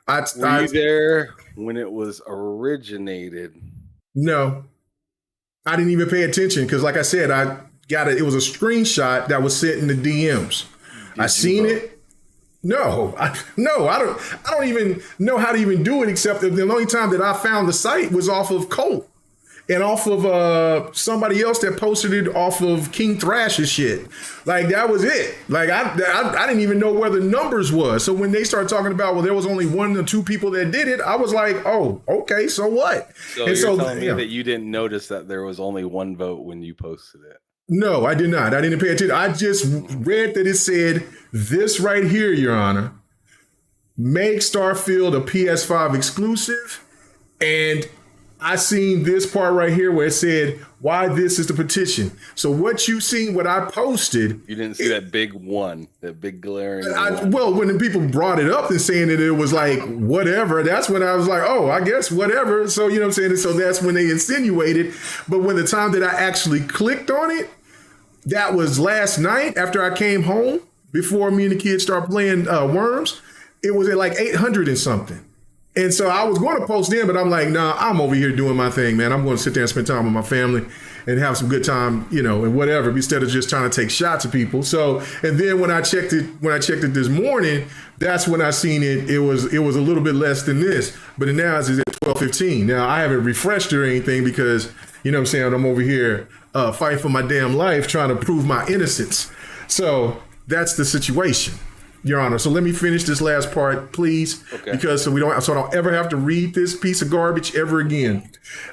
Were you there when it was originated? No. I didn't even pay attention because, like I said, I got it. It was a screenshot that was sent in the DMs. I seen it. No, I don't even know how to even do it, except that the only time that I found the site was off of Colt and off of somebody else that posted it off of King Thrash's shit. Like, that was it. Like, I didn't even know where the numbers was. So when they started talking about, well, there was only 1 or 2 people that did it, I was like, oh, okay, so what? So you're telling me that you didn't notice that there was only 1 vote when you posted it? No, I did not. I didn't pay attention. I just read that it said this right here, Your Honor. Make Starfield a PS5 exclusive. And I seen this part right here where it said why this is the petition. So what you seen, what I posted. You didn't see that big one, that big glaring one. Well, when the people brought it up and saying that it was like whatever, that's when I was like, oh, I guess whatever. So, you know what I'm saying? So that's when they insinuated. But when the time that I actually clicked on it, that was last night after I came home, before me and the kids started playing Worms. It was at like 800 and something. And so I was going to post in, but I'm like, nah, I'm over here doing my thing, man. I'm going to sit there and spend time with my family and have some good time, you know, and whatever, instead of just trying to take shots at people. So, and then when I checked it this morning, that's when I seen it. It was a little bit less than this, but now it's at 12:15. Now I haven't refreshed or anything because, you know what I'm saying, I'm over here fighting for my damn life, trying to prove my innocence. So that's the situation, Your Honor. So let me finish this last part, please, because so I don't ever have to read this piece of garbage ever again.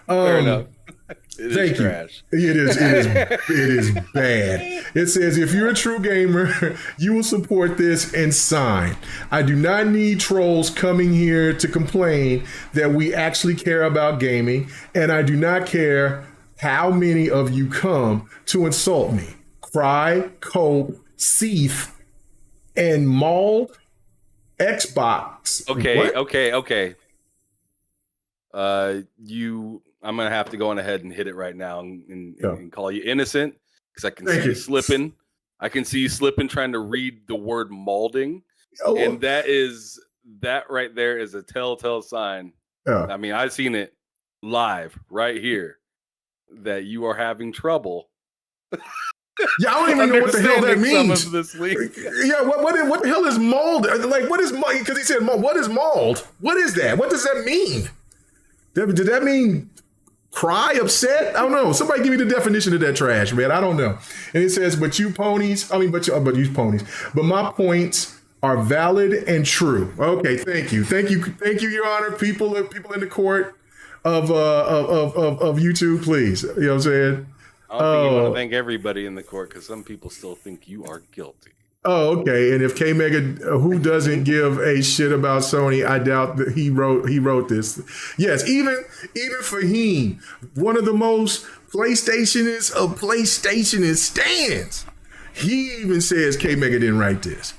Fair enough. Thank you. Trash. It is bad. It says, if you're a true gamer, you will support this and sign. I do not need trolls coming here to complain that we actually care about gaming, and I do not care how many of you come to insult me. Cry, cope, seeth, and mauled Xbox. Okay. I'm gonna have to go on ahead and hit it right now and call you innocent because I can see you slipping. I can see you slipping trying to read the word molding, and that right there is a telltale sign. Yeah. I mean, I've seen it live right here that you are having trouble. Yeah, I don't even know what the hell that means. Some of this week. Yeah, what the hell is mold? Like, what is mold? Because he said mold. What is mold? What is that? What does that mean? Did that mean cry, upset? I don't know. Somebody give me the definition of that trash, man. I don't know. And it says, but you ponies. But my points are valid and true. Okay, thank you, Your Honor. People in the court of YouTube, please. You know what I'm saying? I don't think you want to thank everybody in the court because some people still think you are guilty. Oh, okay. And if K Mega, who doesn't give a shit about Sony, I doubt that he wrote this. Yes, even Fahim, one of the most PlayStationists of PlayStationist stands. He even says K Mega didn't write this.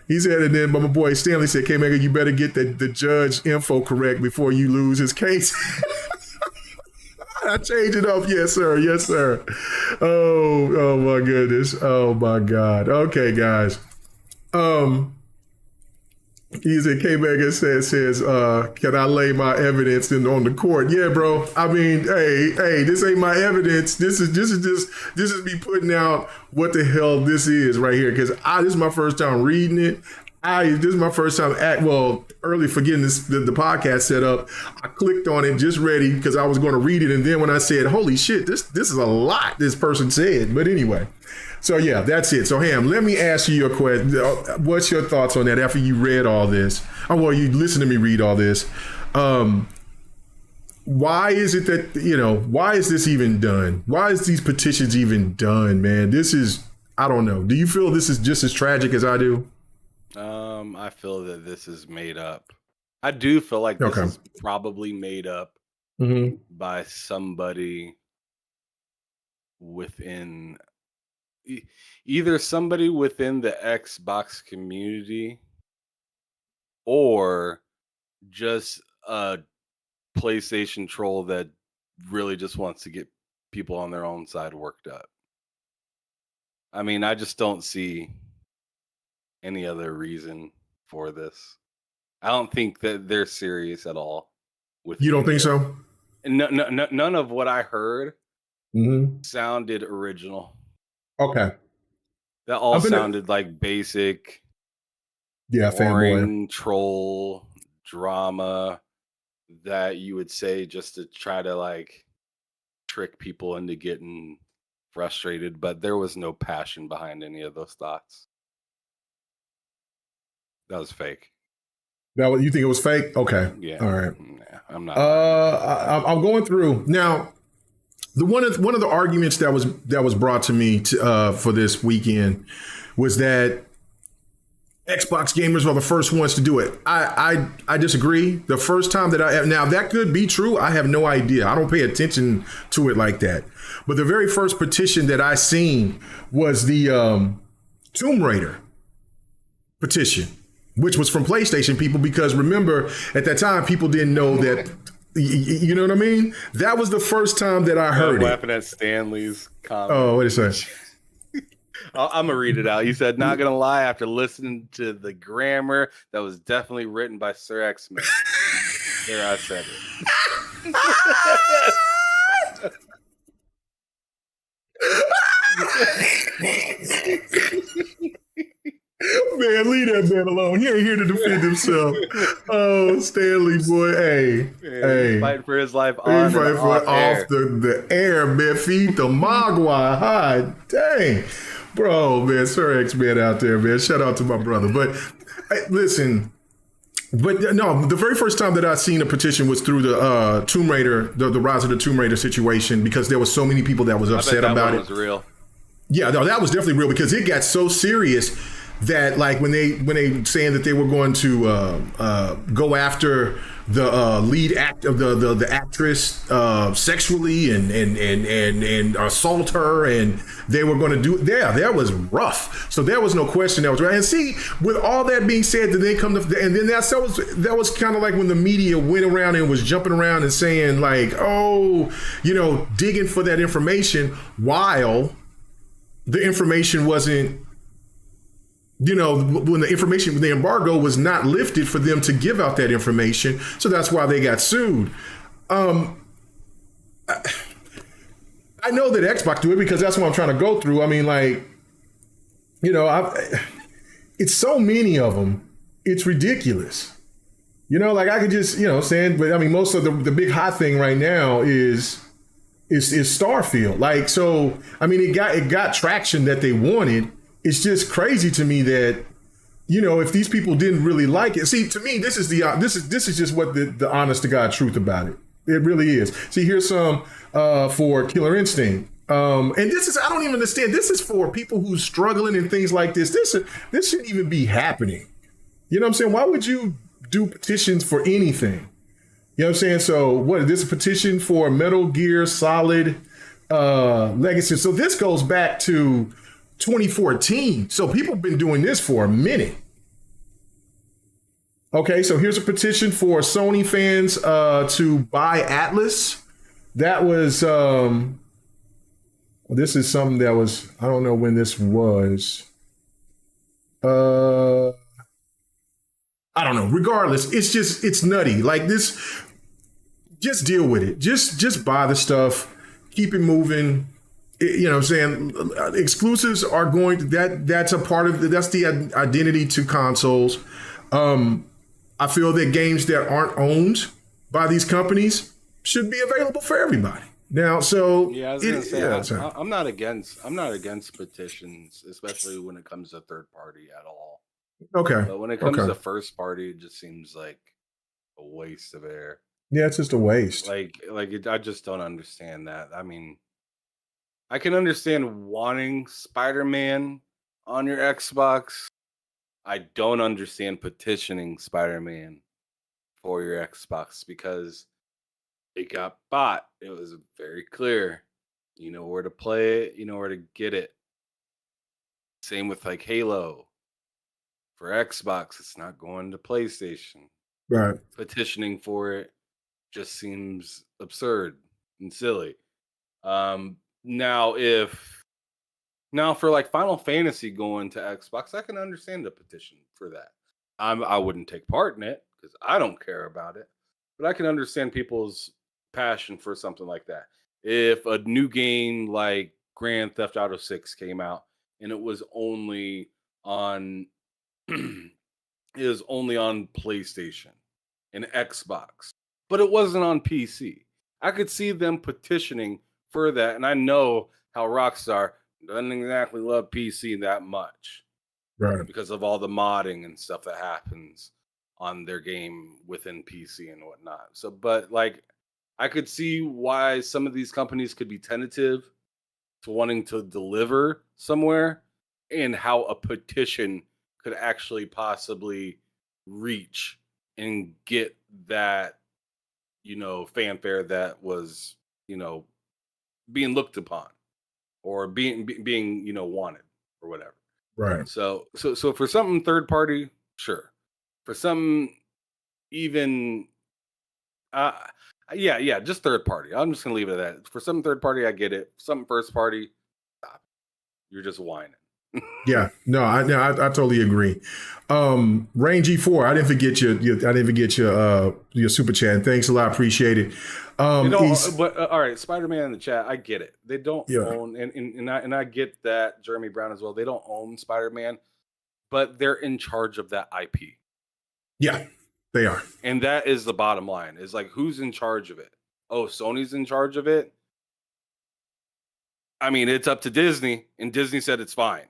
He said, and then my boy Stanley said, K Mega, you better get the judge info correct before you lose his case. I changed it up. Yes, sir. Oh my goodness. Oh my God. Okay, guys. He's in K Mega says, can I lay my evidence on the court? Yeah, bro. I mean, hey, this ain't my evidence. This is me putting out what the hell this is right here. Cause this is my first time reading it. This is my first time early for getting the podcast set up. I clicked on it just ready because I was going to read it. And then when I said, holy shit, this is a lot this person said. But anyway, so yeah, that's it. So Ham, let me ask you your question. What's your thoughts on that after you read all this? Oh, well, you listened to me read all this. Why is it that, why is this even done? Why is these petitions even done, man? I don't know. Do you feel this is just as tragic as I do? I feel that this is made up. I do feel like this is probably made up by somebody within either somebody within the Xbox community or just a PlayStation troll that really just wants to get people on their own side worked up. I mean, I just don't see any other reason for this. I don't think that they're serious at all. You don't think so? No, none of what I heard sounded original. Okay. That all sounded like basic, boring troll drama that you would say just to try to trick people into getting frustrated, but there was no passion behind any of those thoughts. That was fake. You think it was fake? Okay. Yeah. All right. Yeah, I'm not. I'm going through now. One of the arguments that was brought to me for this weekend was that Xbox gamers are the first ones to do it. I disagree. The first time that now that could be true. I have no idea. I don't pay attention to it like that. But the very first petition that I seen was the Tomb Raider petition, which was from PlayStation people, because remember at that time people didn't know that. You know what I mean? That was the first time that I heard it. Laughing at Stanley's comment. Oh, what did it say? I'm gonna read it out. You said, "Not gonna lie, after listening to the grammar, that was definitely written by Sir X-Men." There, I said it. Man, leave that man alone. He ain't here to defend himself. Oh, Stanley, boy. Hey. Fighting for his life on and off the air, man. Feed the Mogwai. Hi, dang. Bro, man, Sir X-Man out there, man. Shout out to my brother. But listen, But no, the very first time that I seen a petition was through the Tomb Raider, the Rise of the Tomb Raider situation, because there was so many people that was upset about it. Was real. Yeah, no, that was definitely real because it got so serious that like when they saying that they were going to go after the lead act of the actress sexually and assault her, and they were going to do that was rough. So there was no question that was right. And see, with all that being said, then they come to, and then that was kind of like when the media went around and was jumping around and saying like, oh, digging for that information while the information wasn't, when the embargo was not lifted for them to give out that information. So that's why they got sued. I know that Xbox do it because that's what I'm trying to go through. I mean, like, it's so many of them. It's ridiculous. Like I could just, saying, but I mean, most of the big hot thing right now is Starfield. Like, so, I mean, it got traction that they wanted. It's just crazy to me that, if these people didn't really like it. See, to me, this is just what the honest to God truth about it. It really is. See, here's some for Killer Instinct. And this is, I don't even understand. This is for people who's struggling and things like this. This shouldn't even be happening. You know what I'm saying? Why would you do petitions for anything? You know what I'm saying? So what, this is a petition for Metal Gear Solid Legacy. So this goes back to 2014. So people have been doing this for a minute. Okay, so here's a petition for Sony fans to buy Atlas. That was, this is something that was, I don't know when this was. I don't know. Regardless, it's nutty. Like this, just deal with it. Just buy the stuff, keep it moving. You know what I'm saying? Exclusives are going to, that's a part of that's the identity to consoles. I feel that games that aren't owned by these companies should be available for everybody. Now, so yeah, I was gonna say, I'm not against petitions, especially when it comes to third party at all. Okay. But when it comes to first party, it just seems like a waste of air. Yeah, it's just a waste. I just don't understand that. I mean, I can understand wanting Spider-Man on your Xbox. I don't understand petitioning Spider-Man for your Xbox because it got bought. It was very clear. You know where to play it. You know where to get it. Same with like Halo. For Xbox, it's not going to PlayStation. Right. Petitioning for it just seems absurd and silly. Now for like Final Fantasy going to Xbox, I can understand the petition for that. I wouldn't take part in it because I don't care about it, but I can understand people's passion for something like that. If a new game like Grand Theft Auto 6 came out and it was only on PlayStation and Xbox, but it wasn't on PC, I could see them petitioning for that. And I know how Rockstar doesn't exactly love PC that much, right? Because of all the modding and stuff that happens on their game within PC and whatnot. So, but like, I could see why some of these companies could be tentative to wanting to deliver somewhere, and how a petition could actually possibly reach and get that, fanfare that was, being looked upon or being wanted or whatever. Right. So for something third party, sure. For something even just third party. I'm just gonna leave it at that. For some third party, I get it. Some first party, stop. You're just whining. Yeah, no, I totally agree. Rain G4, I didn't forget your super chat. And thanks a lot, appreciate it. All right, Spider-Man in the chat, I get it. They don't own, and I get that, Jeremy Brown as well. They don't own Spider-Man, but they're in charge of that IP. Yeah, they are, and that is the bottom line. Is like, who's in charge of it? Oh, Sony's in charge of it. I mean, it's up to Disney, and Disney said it's fine.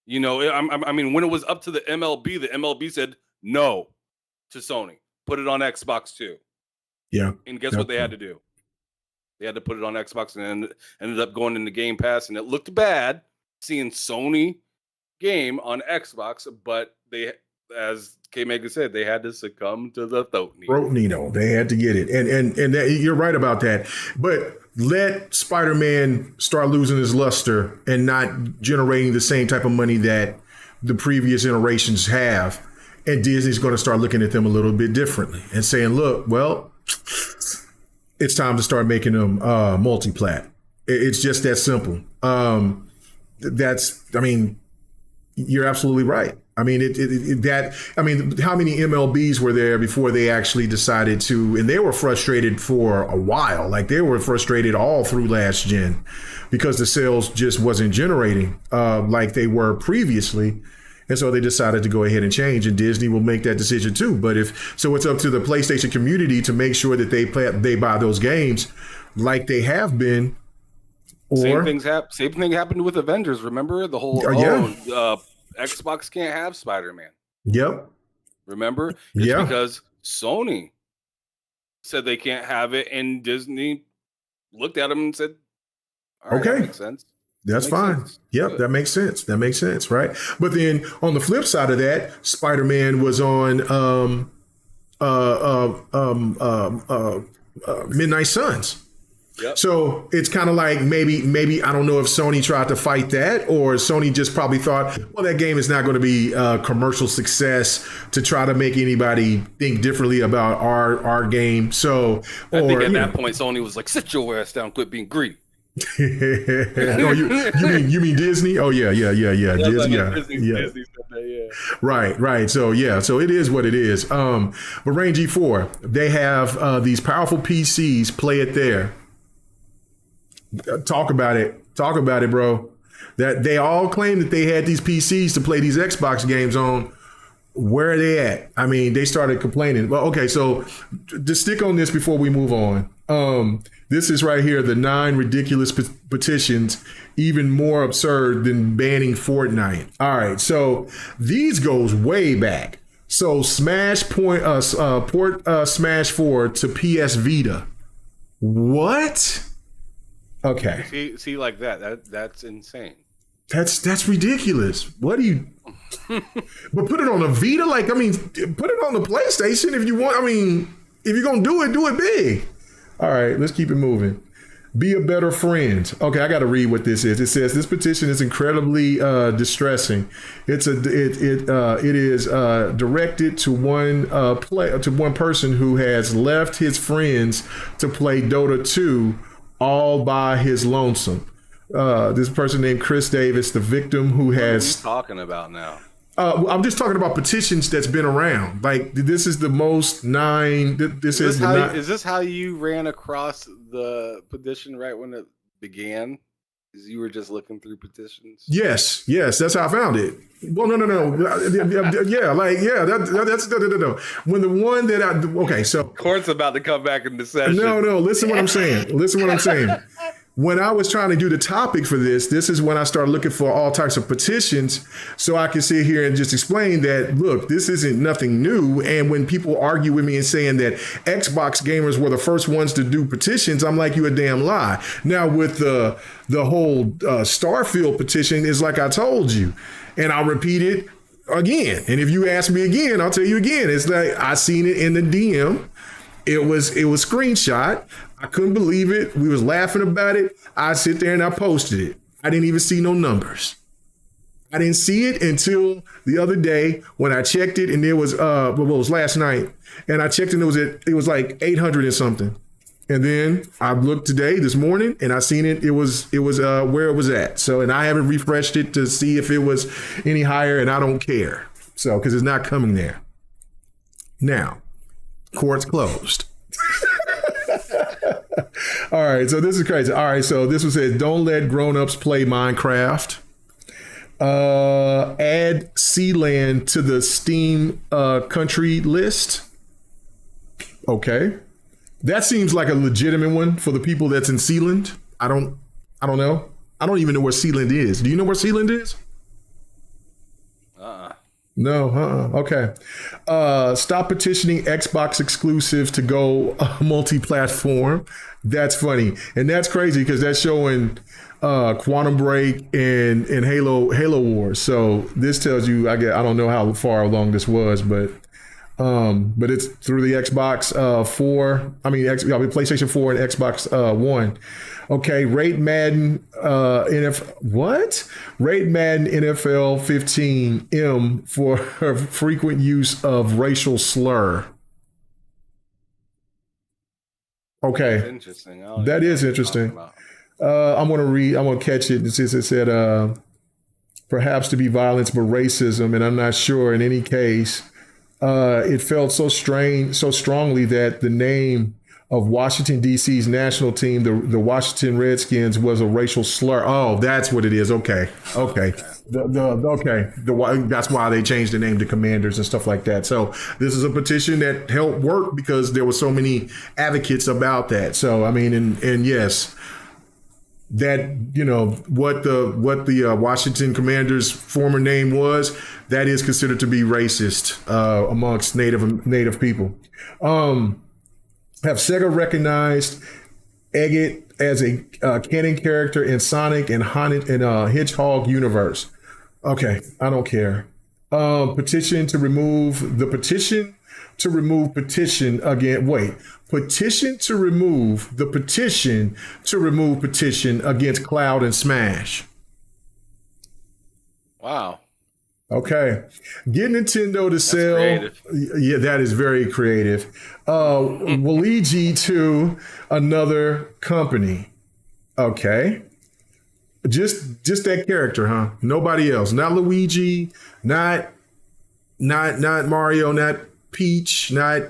I mean, when it was up to the MLB said no to Sony. Put it on Xbox too. Yeah. And guess what they had to do? They had to put it on Xbox and ended up going into Game Pass. And it looked bad seeing Sony game on Xbox, but they, as K-Mega said, they had to succumb to the throat needle. They had to get it. And that, you're right about that. But let Spider-Man start losing his luster and not generating the same type of money that the previous iterations have. And Disney's going to start looking at them a little bit differently and saying, look, well, it's time to start making them multi-plat. It's just that simple. You're absolutely right. I mean, how many MLBs were there before they actually decided to, and they were frustrated for a while. Like they were frustrated all through last gen because the sales just wasn't generating like they were previously. And so they decided to go ahead and change, and Disney will make that decision too. But it's up to the PlayStation community to make sure that they buy those games like they have been. Or Same thing happened with Avengers. Remember the whole Xbox can't have Spider-Man. Yep. Remember? It's because Sony said they can't have it, and Disney looked at them and said, all right, that makes sense. That's fine. Yep, that makes sense. That makes sense, right? But then on the flip side of that, Spider-Man was on Midnight Suns. Yep. So it's kind of like maybe I don't know if Sony tried to fight that, or Sony just probably thought, well, that game is not going to be a commercial success to try to make anybody think differently about our game. So I think at that point, Sony was like, sit your ass down, quit being greedy. Oh, you mean Disney? Oh yeah. Disney said that, Right. So it is what it is. But Rain G4, they have these powerful PCs. Play it there. Talk about it, bro. That they all claim that they had these PCs to play these Xbox games on. Where are they at? I mean, they started complaining. Well, okay, so just stick on this before we move on. This is right here, the 9 ridiculous petitions, even more absurd than banning Fortnite. All right, so these goes way back. So port Smash 4 to PS Vita. What? Okay. See like that's insane. That's ridiculous. What do you? But put it on a Vita, put it on the PlayStation if you want. I mean, if you're gonna do it big. All right, let's keep it moving. Be a better friend. Okay, I got to read what this is. It says this petition is incredibly distressing. It is directed to one person who has left his friends to play Dota 2 all by his lonesome. This person named Chris Davis, the victim who has. What are you talking about now? I'm just talking about petitions that's been around. Like this is the most 9. Is this how you ran across the petition right when it began? Is you were just looking through petitions? Yes, that's how I found it. Well, no. That's no. When the one that so court's about to come back into session. No. Listen what I'm saying. When I was trying to do the topic for this is when I started looking for all types of petitions so I can sit here and just explain that, look, this isn't nothing new. And when people argue with me and saying that Xbox gamers were the first ones to do petitions, I'm like, you a damn lie. Now with the whole Starfield petition is like I told you, and I'll repeat it again. And if you ask me again, I'll tell you again. It's like I seen it in the DM. It was screenshot. I couldn't believe it. We was laughing about it. I sit there and I posted it. I didn't even see no numbers. I didn't see it until the other day when I checked it, and it was it was last night, and I checked and it was like 800 and something. And then I looked this morning, and I seen it. It was where it was at. So, and I haven't refreshed it to see if it was any higher, and I don't care. So, because it's not coming there. Now, court's closed. All right, so this is crazy. All right, so this one says, don't let grown-ups play Minecraft. Add Sealand to the Steam country list. Okay. That seems like a legitimate one for the people that's in Sealand. I don't know. I don't even know where Sealand is. Do you know where Sealand is? No, okay. Stop petitioning Xbox exclusive to go multi-platform. That's funny, and that's crazy because that's showing Quantum Break and Halo Wars. So this tells you, I don't know how far along this was, but it's through the Xbox PlayStation 4 and Xbox One. Okay, rate Madden Rate Madden NFL 15 M for frequent use of racial slur. Okay, That's interesting. That is interesting. I'm gonna catch it. Since it said perhaps to be violence but racism, and I'm not sure. In any case, it felt so strongly that the name of Washington D.C.'s national team, the Washington Redskins, was a racial slur. Oh, that's what it is. Okay. That's why they changed the name to Commanders and stuff like that. So this is a petition that helped work because there were so many advocates about that. So I mean, and yes, that what the Washington Commanders' former name was, that is considered to be racist amongst Native people. Have Sega recognized Eggit as a canon character in Sonic and Hedgehog universe? Okay, I don't care. Petition to remove petition again. Wait, petition to remove the petition against Cloud and Smash. Wow. Okay, get Nintendo to sell. Creative. Yeah, that is very creative. Waluigi to another company. Okay, just that character, huh? Nobody else. Not Luigi. Not Mario. Not Peach. Not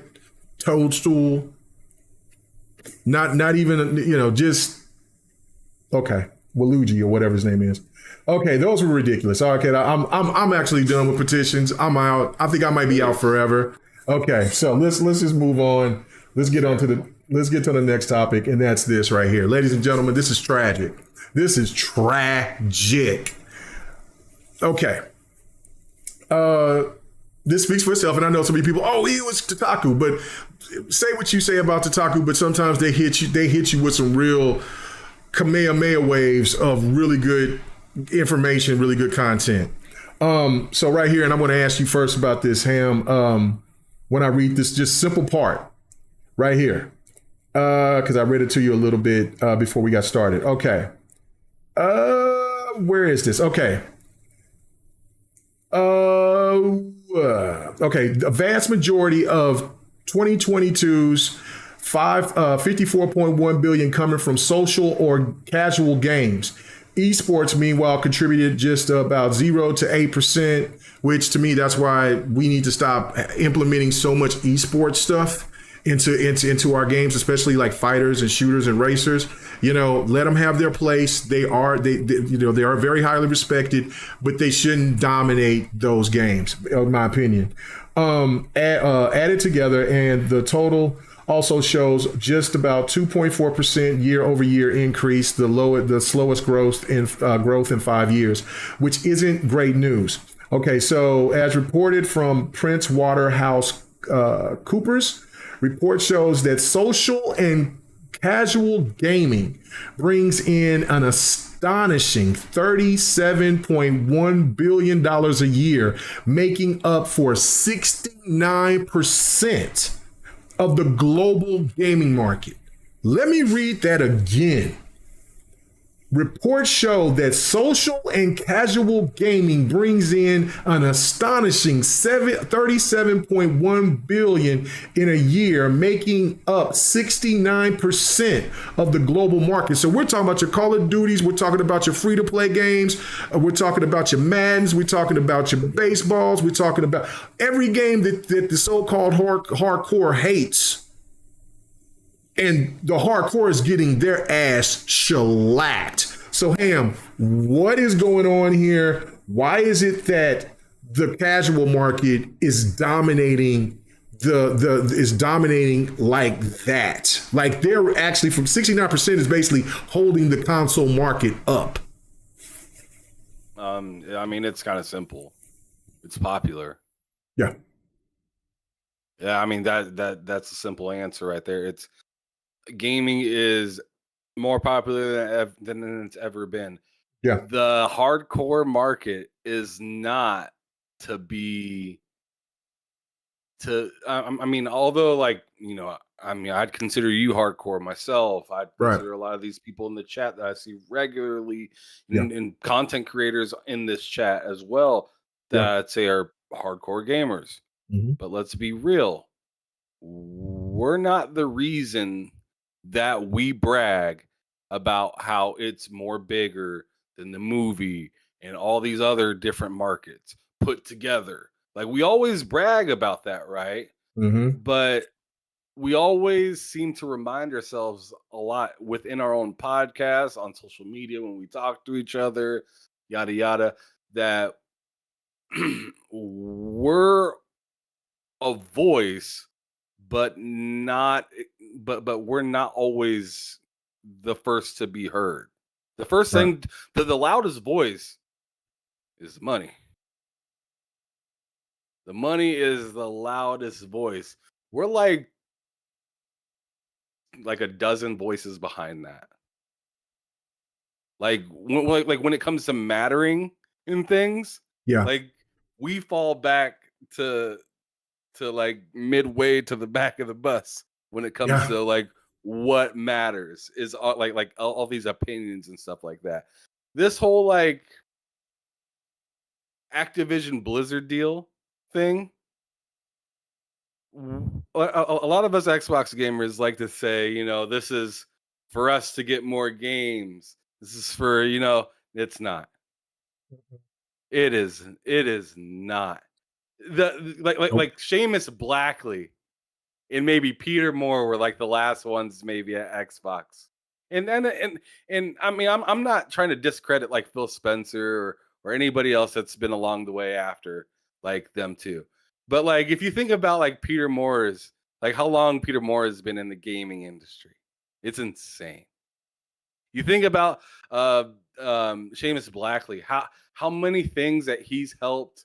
Toadstool. Not even just okay. Waluigi or whatever his name is. Okay, those were ridiculous. Okay, I'm actually done with petitions. I'm out. I think I might be out forever. Okay, so let's just move on. Let's get to the next topic, and that's this right here. Ladies and gentlemen, this is tragic. This is tragic. Okay. This speaks for itself, and I know so many people, he was Tataku, but say what you say about Tataku, but sometimes they hit you with some real Kamehameha waves of really good information, really good content. So right here, and I'm going to ask you first about this, Ham, when I read this just simple part right here, because I read it to you a little bit before we got started. Okay. Where is this? Okay. Okay. The vast majority of 2022's 54.1 billion coming from social or casual games. Esports, meanwhile, contributed just about 0 to 8%, which to me, that's why we need to stop implementing so much esports stuff into our games, especially like fighters and shooters and racers. Let them have their place. They are very highly respected, but they shouldn't dominate those games, in my opinion. Added together, and the total also shows just about 2.4% year over year increase, the slowest growth in 5 years, which isn't great news. Okay, so as reported from Prince Waterhouse Coopers, report shows that social and casual gaming brings in an astonishing $37.1 billion a year, making up for 69% of the global gaming market. Let me read that again. Reports show that social and casual gaming brings in an astonishing $37.1 billion in a year, making up 69% of the global market. So we're talking about your Call of Duties, we're talking about your free-to-play games, we're talking about your Maddens, we're talking about your baseballs, we're talking about every game that the so-called hardcore hates. And the hardcore is getting their ass shellacked. So, Ham, what is going on here? Why is it that the casual market is dominating like that? Like they're actually from 69% is basically holding the console market up. I mean, it's kind of simple. It's popular. Yeah. Yeah, I mean that's a simple answer right there. It's gaming is more popular than it's ever been. Yeah. The hardcore market is not to be I mean, although like, I mean, I'd consider you hardcore myself. I'd Right. consider a lot of these people in the chat that I see regularly Yeah. and content creators in this chat as well that Yeah. I'd say are hardcore gamers. Mm-hmm. But let's be real. We're not the reason that we brag about how it's more bigger than the movie and all these other different markets put together. Like we always brag about that, right? Mm-hmm. But we always seem to remind ourselves a lot within our own podcasts, on social media, when we talk to each other, yada yada, that we're a voice, but not but we're not always the first to be heard. The first Right. thing, the loudest voice is money. The money is the loudest voice. We're like a dozen voices behind that. Like when it comes to mattering in things, Yeah. like we fall back to like midway to the back of the bus when it comes Yeah. to like what matters is like all these opinions and stuff like that. This whole like Activision Blizzard deal thing. A lot of us Xbox gamers like to say, this is for us to get more games. This is for, it's not. It is. It is not. Like Seamus Blackley and maybe Peter Moore were like the last ones maybe at Xbox. And I mean I'm not trying to discredit like Phil Spencer or anybody else that's been along the way after like them too. But like if you think about like Peter Moore's like how long Peter Moore has been in the gaming industry, it's insane. You think about Seamus Blackley, how many things that he's helped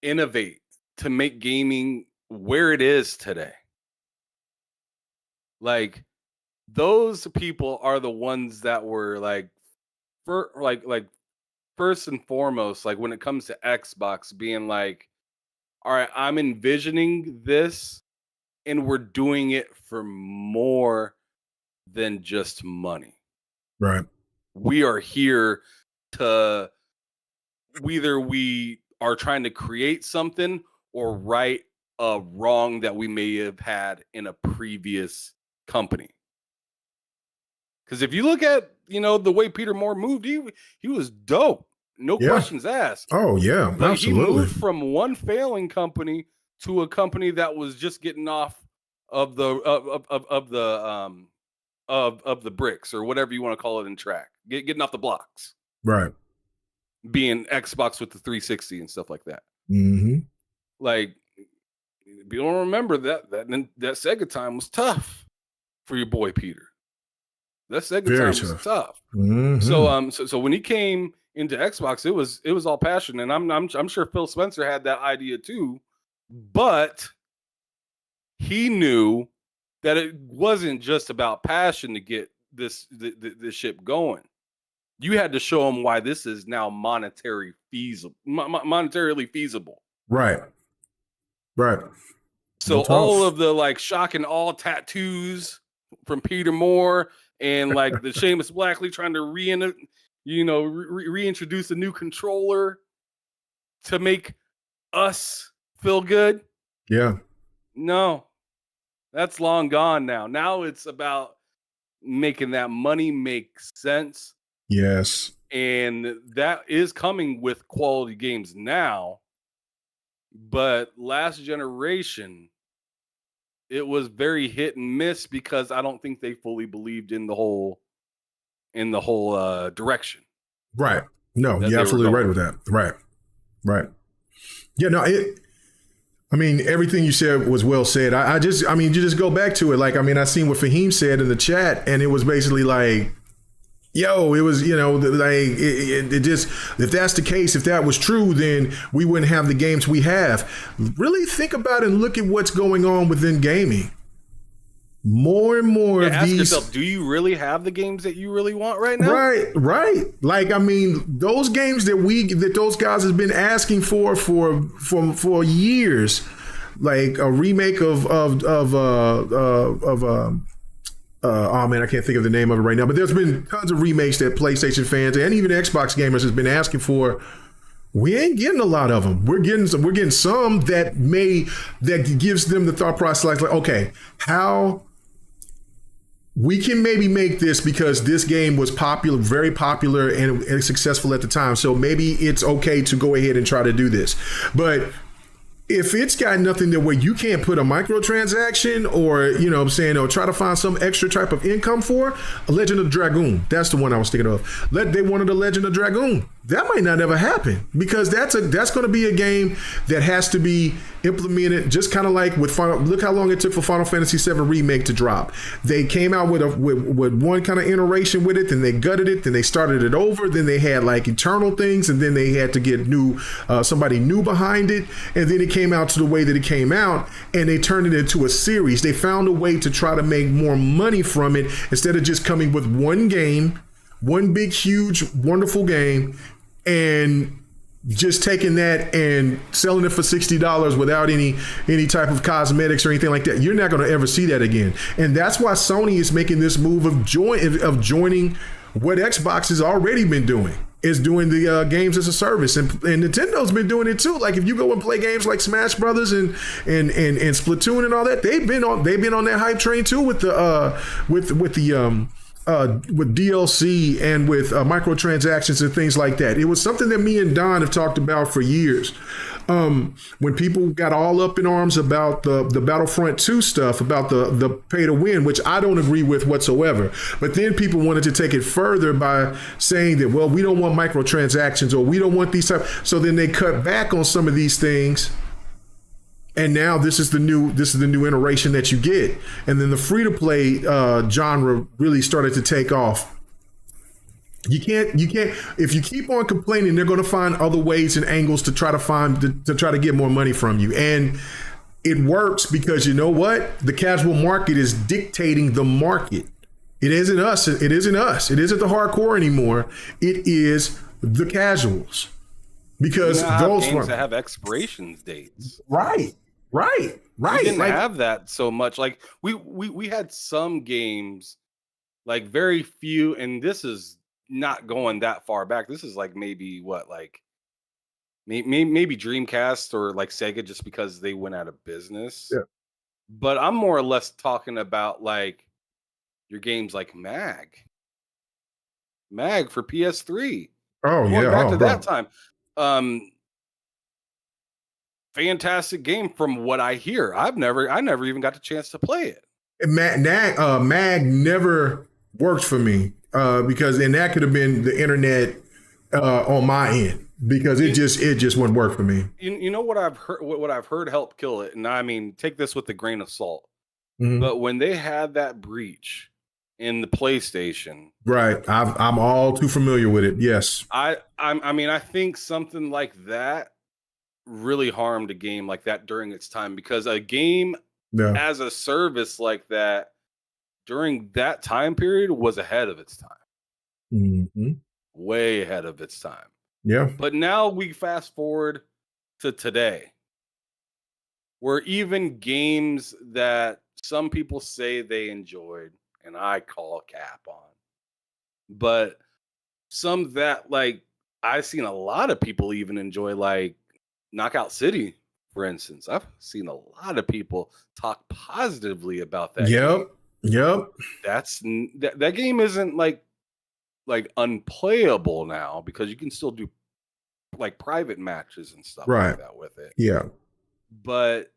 innovate to make gaming where it is today. Like those people are the ones that were like first and foremost, like when it comes to Xbox being like, all right, I'm envisioning this and we're doing it for more than just money. Right. We are here to whether we are trying to create something or right a wrong that we may have had in a previous company. Because if you look at, the way Peter Moore moved, he was dope. No questions asked. Oh yeah, like absolutely. He moved from one failing company to a company that was just getting off of the of the bricks or whatever you want to call it in track, getting off the blocks. Right. Being Xbox with the 360 and stuff like that. Mm-hmm. Like, if you don't remember that Sega time was tough for your boy Peter. That Sega Very time tough. was tough. Mm-hmm. So when he came into Xbox, it was all passion, and I'm sure Phil Spencer had that idea too, but he knew that it wasn't just about passion to get this ship going. You had to show him why this is now monetarily feasible. Right. Right. So all of the like shock and awe tattoos from Peter Moore and like the Seamus Blackley trying to reintroduce a new controller to make us feel good. Yeah. No, that's long gone now. Now it's about making that money make sense. Yes. And that is coming with quality games now. But last generation, it was very hit and miss because I don't think they fully believed in the whole direction. Right. No, you're absolutely right with that. Right. Right. Yeah, no, everything you said was well said. You just go back to it. Like, I seen what Fahim said in the chat, and it was basically like, Yo, it was, like it just, if that's the case, if that was true, then we wouldn't have the games we have. Really think about it and look at what's going on within gaming. More and more of ask these. yourself, do you really have the games that you really want right now? Right. Like, I mean, those games that those guys have been asking for years, like a remake of oh man, I can't think of the name of it right now, but there's been tons of remakes that PlayStation fans and even Xbox gamers has been asking for. We ain't getting a lot of them. We're getting some that gives them the thought process like, okay, how we can maybe make this because this game was popular, very popular and successful at the time. So maybe it's okay to go ahead and try to do this. But if it's got nothing where you can't put a microtransaction or try to find some extra type of income for, a Legend of Dragoon. That's the one I was thinking of. They wanted a Legend of Dragoon. That might not ever happen because that's going to be a game that has to be implemented, just kind of like with look how long it took for Final Fantasy VII Remake to drop. They came out with one kind of iteration with it, then they gutted it, then they started it over, then they had like eternal things, and then they had to get somebody new behind it, and then it came out to the way that it came out, and they turned it into a series. They found a way to try to make more money from it instead of just coming with one game, one big, huge, wonderful game, and just taking that and selling it for $60 without any type of cosmetics or anything like that. You're not going to ever see that again. And that's why Sony is making this move of joining what Xbox has already been doing, is doing the games as a service. And Nintendo's been doing it too. Like if you go and play games like Smash Brothers and Splatoon and all that, they've been on that hype train too with DLC and with microtransactions and things like that. It was something that me and Don have talked about for years. When people got all up in arms about the Battlefront 2 stuff, about the pay to win, which I don't agree with whatsoever. But then people wanted to take it further by saying that, well, we don't want microtransactions or we don't want these type. So then they cut back on some of these things. And now this is the new iteration that you get. And then the free to play genre really started to take off. You can't if you keep on complaining, they're going to find other ways and angles to try to get more money from you. And it works because you know what? The casual market is dictating the market. It isn't us. It isn't the hardcore anymore. It is the casuals. Because those games that have expirations dates. Right. We didn't have that so much. Like we had some games, like very few, and this is not going that far back. This is like maybe maybe Dreamcast or like Sega, just because they went out of business. Yeah. But I'm more or less talking about like your games like Mag for PS3. Oh, yeah. Back to that time. Fantastic game from what I hear. I never even got the chance to play it. Mag never worked for me because that could have been the internet on my end, because it just wouldn't work for me. You know what I've heard? What I've heard helped kill it, and I mean, take this with a grain of salt. Mm-hmm. But when they had that breach in the PlayStation, right? I'm all too familiar with it. Yes, I mean, I think something like that really harmed a game like that during its time, because a game as a service like that during that time period was ahead of its time. Mm-hmm. Way ahead of its time. Yeah. But now we fast forward to today, where even games that some people say they enjoyed, and I call cap on, but some that like I've seen a lot of people even enjoy, like Knockout City, for instance. I've seen a lot of people talk positively about that. Yep. That game isn't like unplayable now, because you can still do like private matches and stuff like that with it. Yeah. But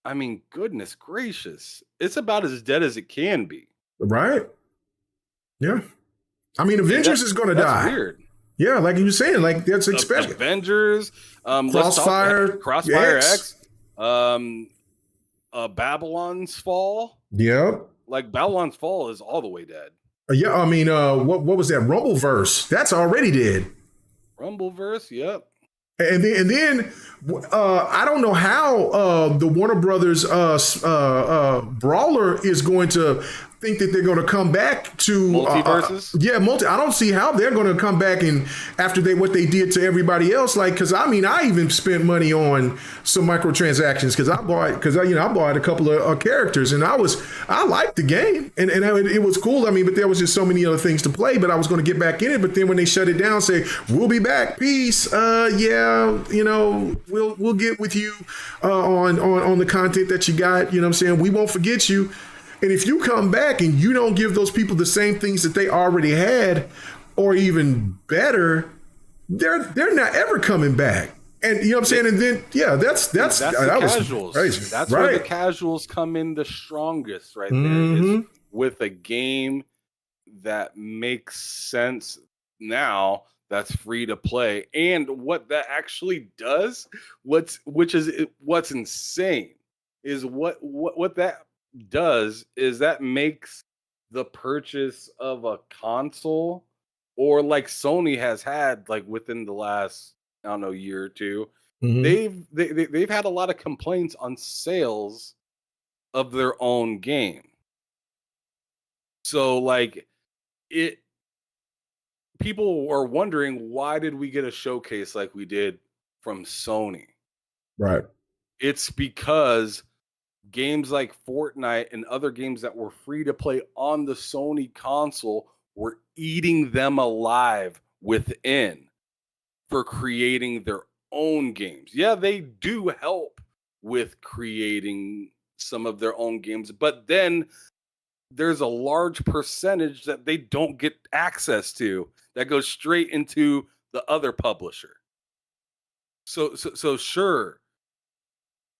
I mean, goodness gracious, it's about as dead as it can be. Right. Yeah. I mean, Avengers is going to die. That's weird. Yeah, like you were saying, like that's expected. Avengers, Crossfire X, Babylon's Fall. Yep. Like Babylon's Fall is all the way dead. Yeah, I mean, what was that? Rumbleverse. That's already dead. Rumbleverse, yep. And then I don't know how the Warner Brothers brawler is going to think that they're going to come back to multiverses. I don't see how they're going to come back and after what they did to everybody else. Like, because I mean, I even spent money on some microtransactions because I bought a couple of characters and I liked the game and it was cool. I mean, but there was just so many other things to play. But I was going to get back in it. But then when they shut it down, say we'll be back, peace. We'll get with you on the content that you got. You know what I'm saying? We won't forget you. And if you come back and you don't give those people the same things that they already had, or even better, they're not ever coming back. And you know what I'm saying? And then that's the casuals. That's where the casuals come in the strongest, right there. Is with a game that makes sense now. That's free to play, and what that actually does, what's insane, is what that does is that makes the purchase of a console, or like Sony has had like within the last year or two, they've had a lot of complaints on sales of their own game. So like people are wondering, why did we get a showcase like we did from Sony? Right. It's because games like Fortnite and other games that were free to play on the Sony console were eating them alive within for creating their own games. Yeah, they do help with creating some of their own games, but then there's a large percentage that they don't get access to that goes straight into the other publisher. So sure,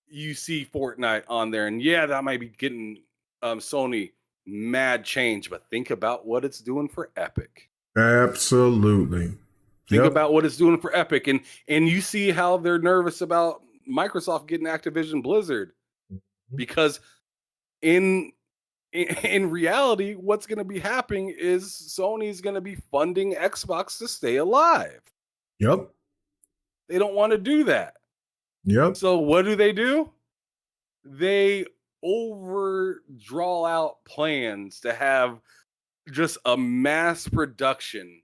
you see Fortnite on there, and yeah, that might be getting Sony mad change, but think about what it's doing for Epic. Absolutely. Think about what it's doing for Epic, and you see how they're nervous about Microsoft getting Activision Blizzard, because in reality, what's going to be happening is Sony's going to be funding Xbox to stay alive. Yep. They don't want to do that. Yep. So what do? They overdraw out plans to have just a mass production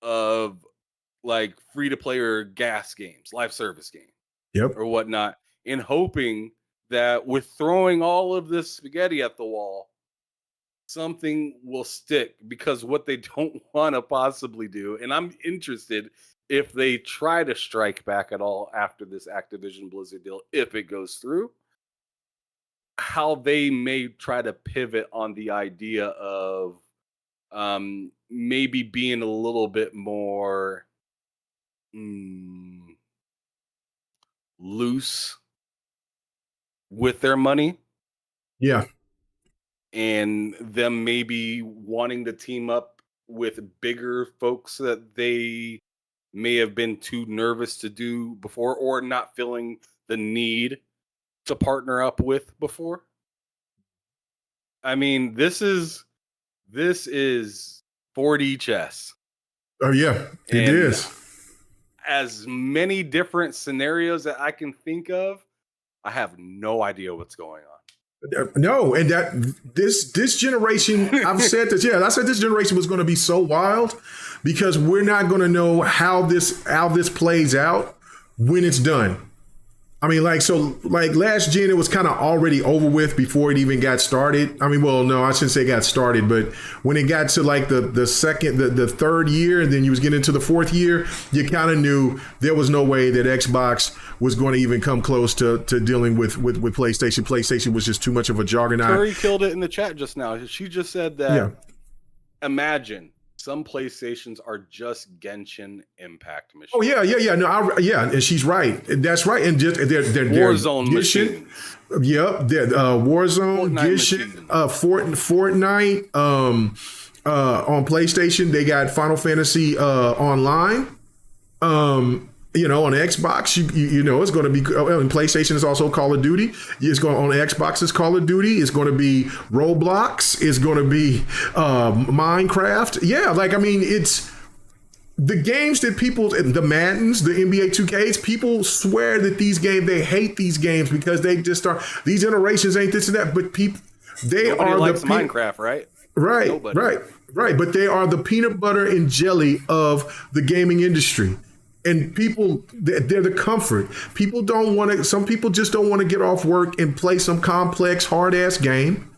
of like free to play or gas games, live service game, or whatnot, in hoping that with throwing all of this spaghetti at the wall, something will stick. Because what they don't want to possibly do, and I'm interested if they try to strike back at all after this Activision Blizzard deal, if it goes through, how they may try to pivot on the idea of maybe being a little bit more loose with their money. Yeah. And them maybe wanting to team up with bigger folks that they may have been too nervous to do before, or not feeling the need to partner up with before. I mean, this is 4D chess. Oh yeah, it is. As many different scenarios that I can think of, I have no idea what's going on. No, and that this generation, I've said this. Yeah, I said this generation was going to be so wild because we're not going to know how this plays out when it's done. I mean, like last gen, it was kind of already over with before it even got started. I mean, well, no, I shouldn't say got started, but when it got to like the third year, and then you was getting into the fourth year, you kind of knew there was no way that Xbox was going to even come close to dealing with PlayStation. PlayStation was just too much of a juggernaut. Curry killed it in the chat just now. She just said that. Imagine some PlayStations are just Genshin Impact machines. Oh yeah. No, and she's right. That's right. And just they're Warzone machines. Yep, they're Warzone, Genshin, Fortnite. On PlayStation, they got Final Fantasy Online. You know, on Xbox, you know, it's going to be, and PlayStation is also Call of Duty. It's going on Xbox is Call of Duty. It's going to be Roblox. It's going to be Minecraft. Yeah, like, I mean, it's the games that people, the Maddens, the NBA 2Ks, people swear that these games, they hate these games because they just are, these generations ain't this and that, but people, Nobody likes Minecraft, right? Right, Nobody. right. But they are the peanut butter and jelly of the gaming industry. And people, they're the comfort. People don't want to, some people just don't want to get off work and play some complex, hard ass game.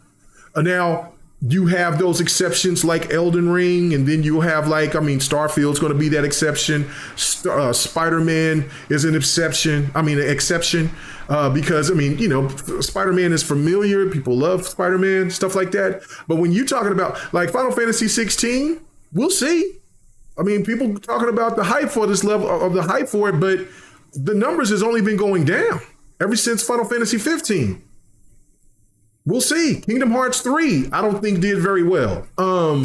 Now, you have those exceptions like Elden Ring, and then you have like, I mean, Starfield's going to be that exception. Spider-Man is an exception. Because, I mean, you know, Spider-Man is familiar. People love Spider-Man, stuff like that. But when you're talking about like Final Fantasy 16, we'll see. I mean, people talking about the hype for this level of the hype for it, but the numbers has only been going down ever since Final Fantasy 15. We'll see. Kingdom Hearts 3, I don't think did very well. Or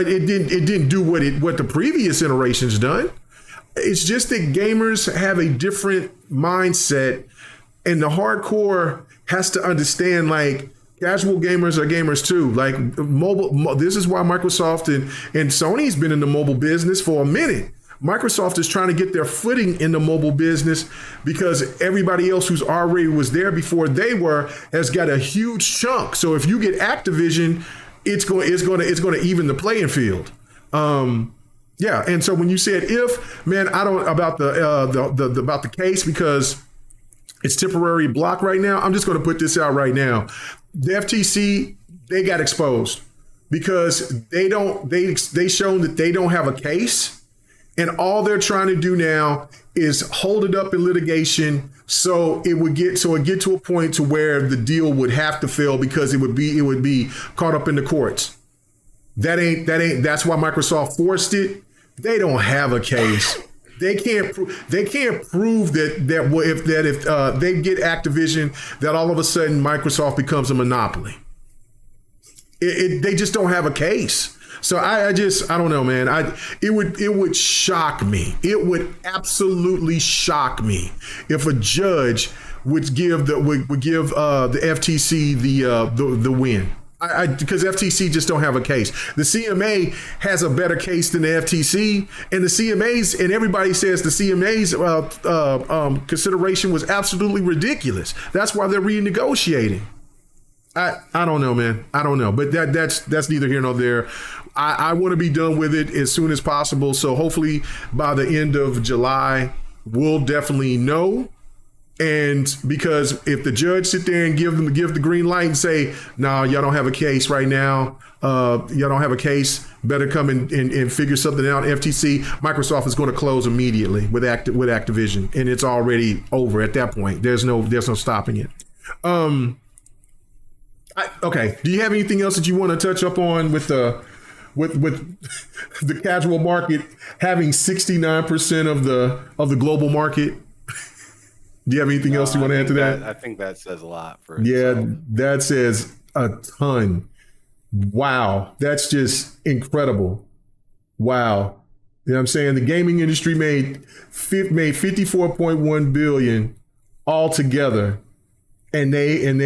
it didn't do what the previous iterations done. It's just that gamers have a different mindset, and the hardcore has to understand, like, casual gamers are gamers too. Like mobile, this is why Microsoft and Sony's been in the mobile business for a minute. Microsoft is trying to get their footing in the mobile business because everybody else who's already was there before they were has got a huge chunk. So if you get Activision, it's going to even the playing field. Yeah, and so when you said if, man, I don't about the case because it's temporary block right now. I'm just going to put this out right now. The FTC, they got exposed because they shown that they don't have a case, and all they're trying to do now is hold it up in litigation so it get to a point to where the deal would have to fail because it would be caught up in the courts. That's why Microsoft forced it. They don't have a case. They can't prove that if they get Activision, that all of a sudden Microsoft becomes a monopoly. They just don't have a case. So I don't know, man. It would shock me. It would absolutely shock me if a judge would give the FTC the win. Because FTC just don't have a case. The CMA has a better case than the FTC, and the CMA's, and everybody says the CMA's consideration was absolutely ridiculous. That's why they're renegotiating. I don't know, man. I don't know, but that's neither here nor there. I want to be done with it as soon as possible. So hopefully by the end of July, we'll definitely know. And because if the judge sit there and give the green light and say, no, y'all don't have a case right now. Y'all don't have a case. Better come and figure something out. FTC, Microsoft is going to close immediately with Activision, and it's already over at that point. There's no stopping it. Okay. Do you have anything else that you want to touch up on with the casual market having 69% of the global market? Do you have anything else you want to add to that? I think that says a lot for itself. Yeah, that says a ton. Wow. That's just incredible. Wow. You know what I'm saying? The gaming industry made 54.1 billion altogether. And they had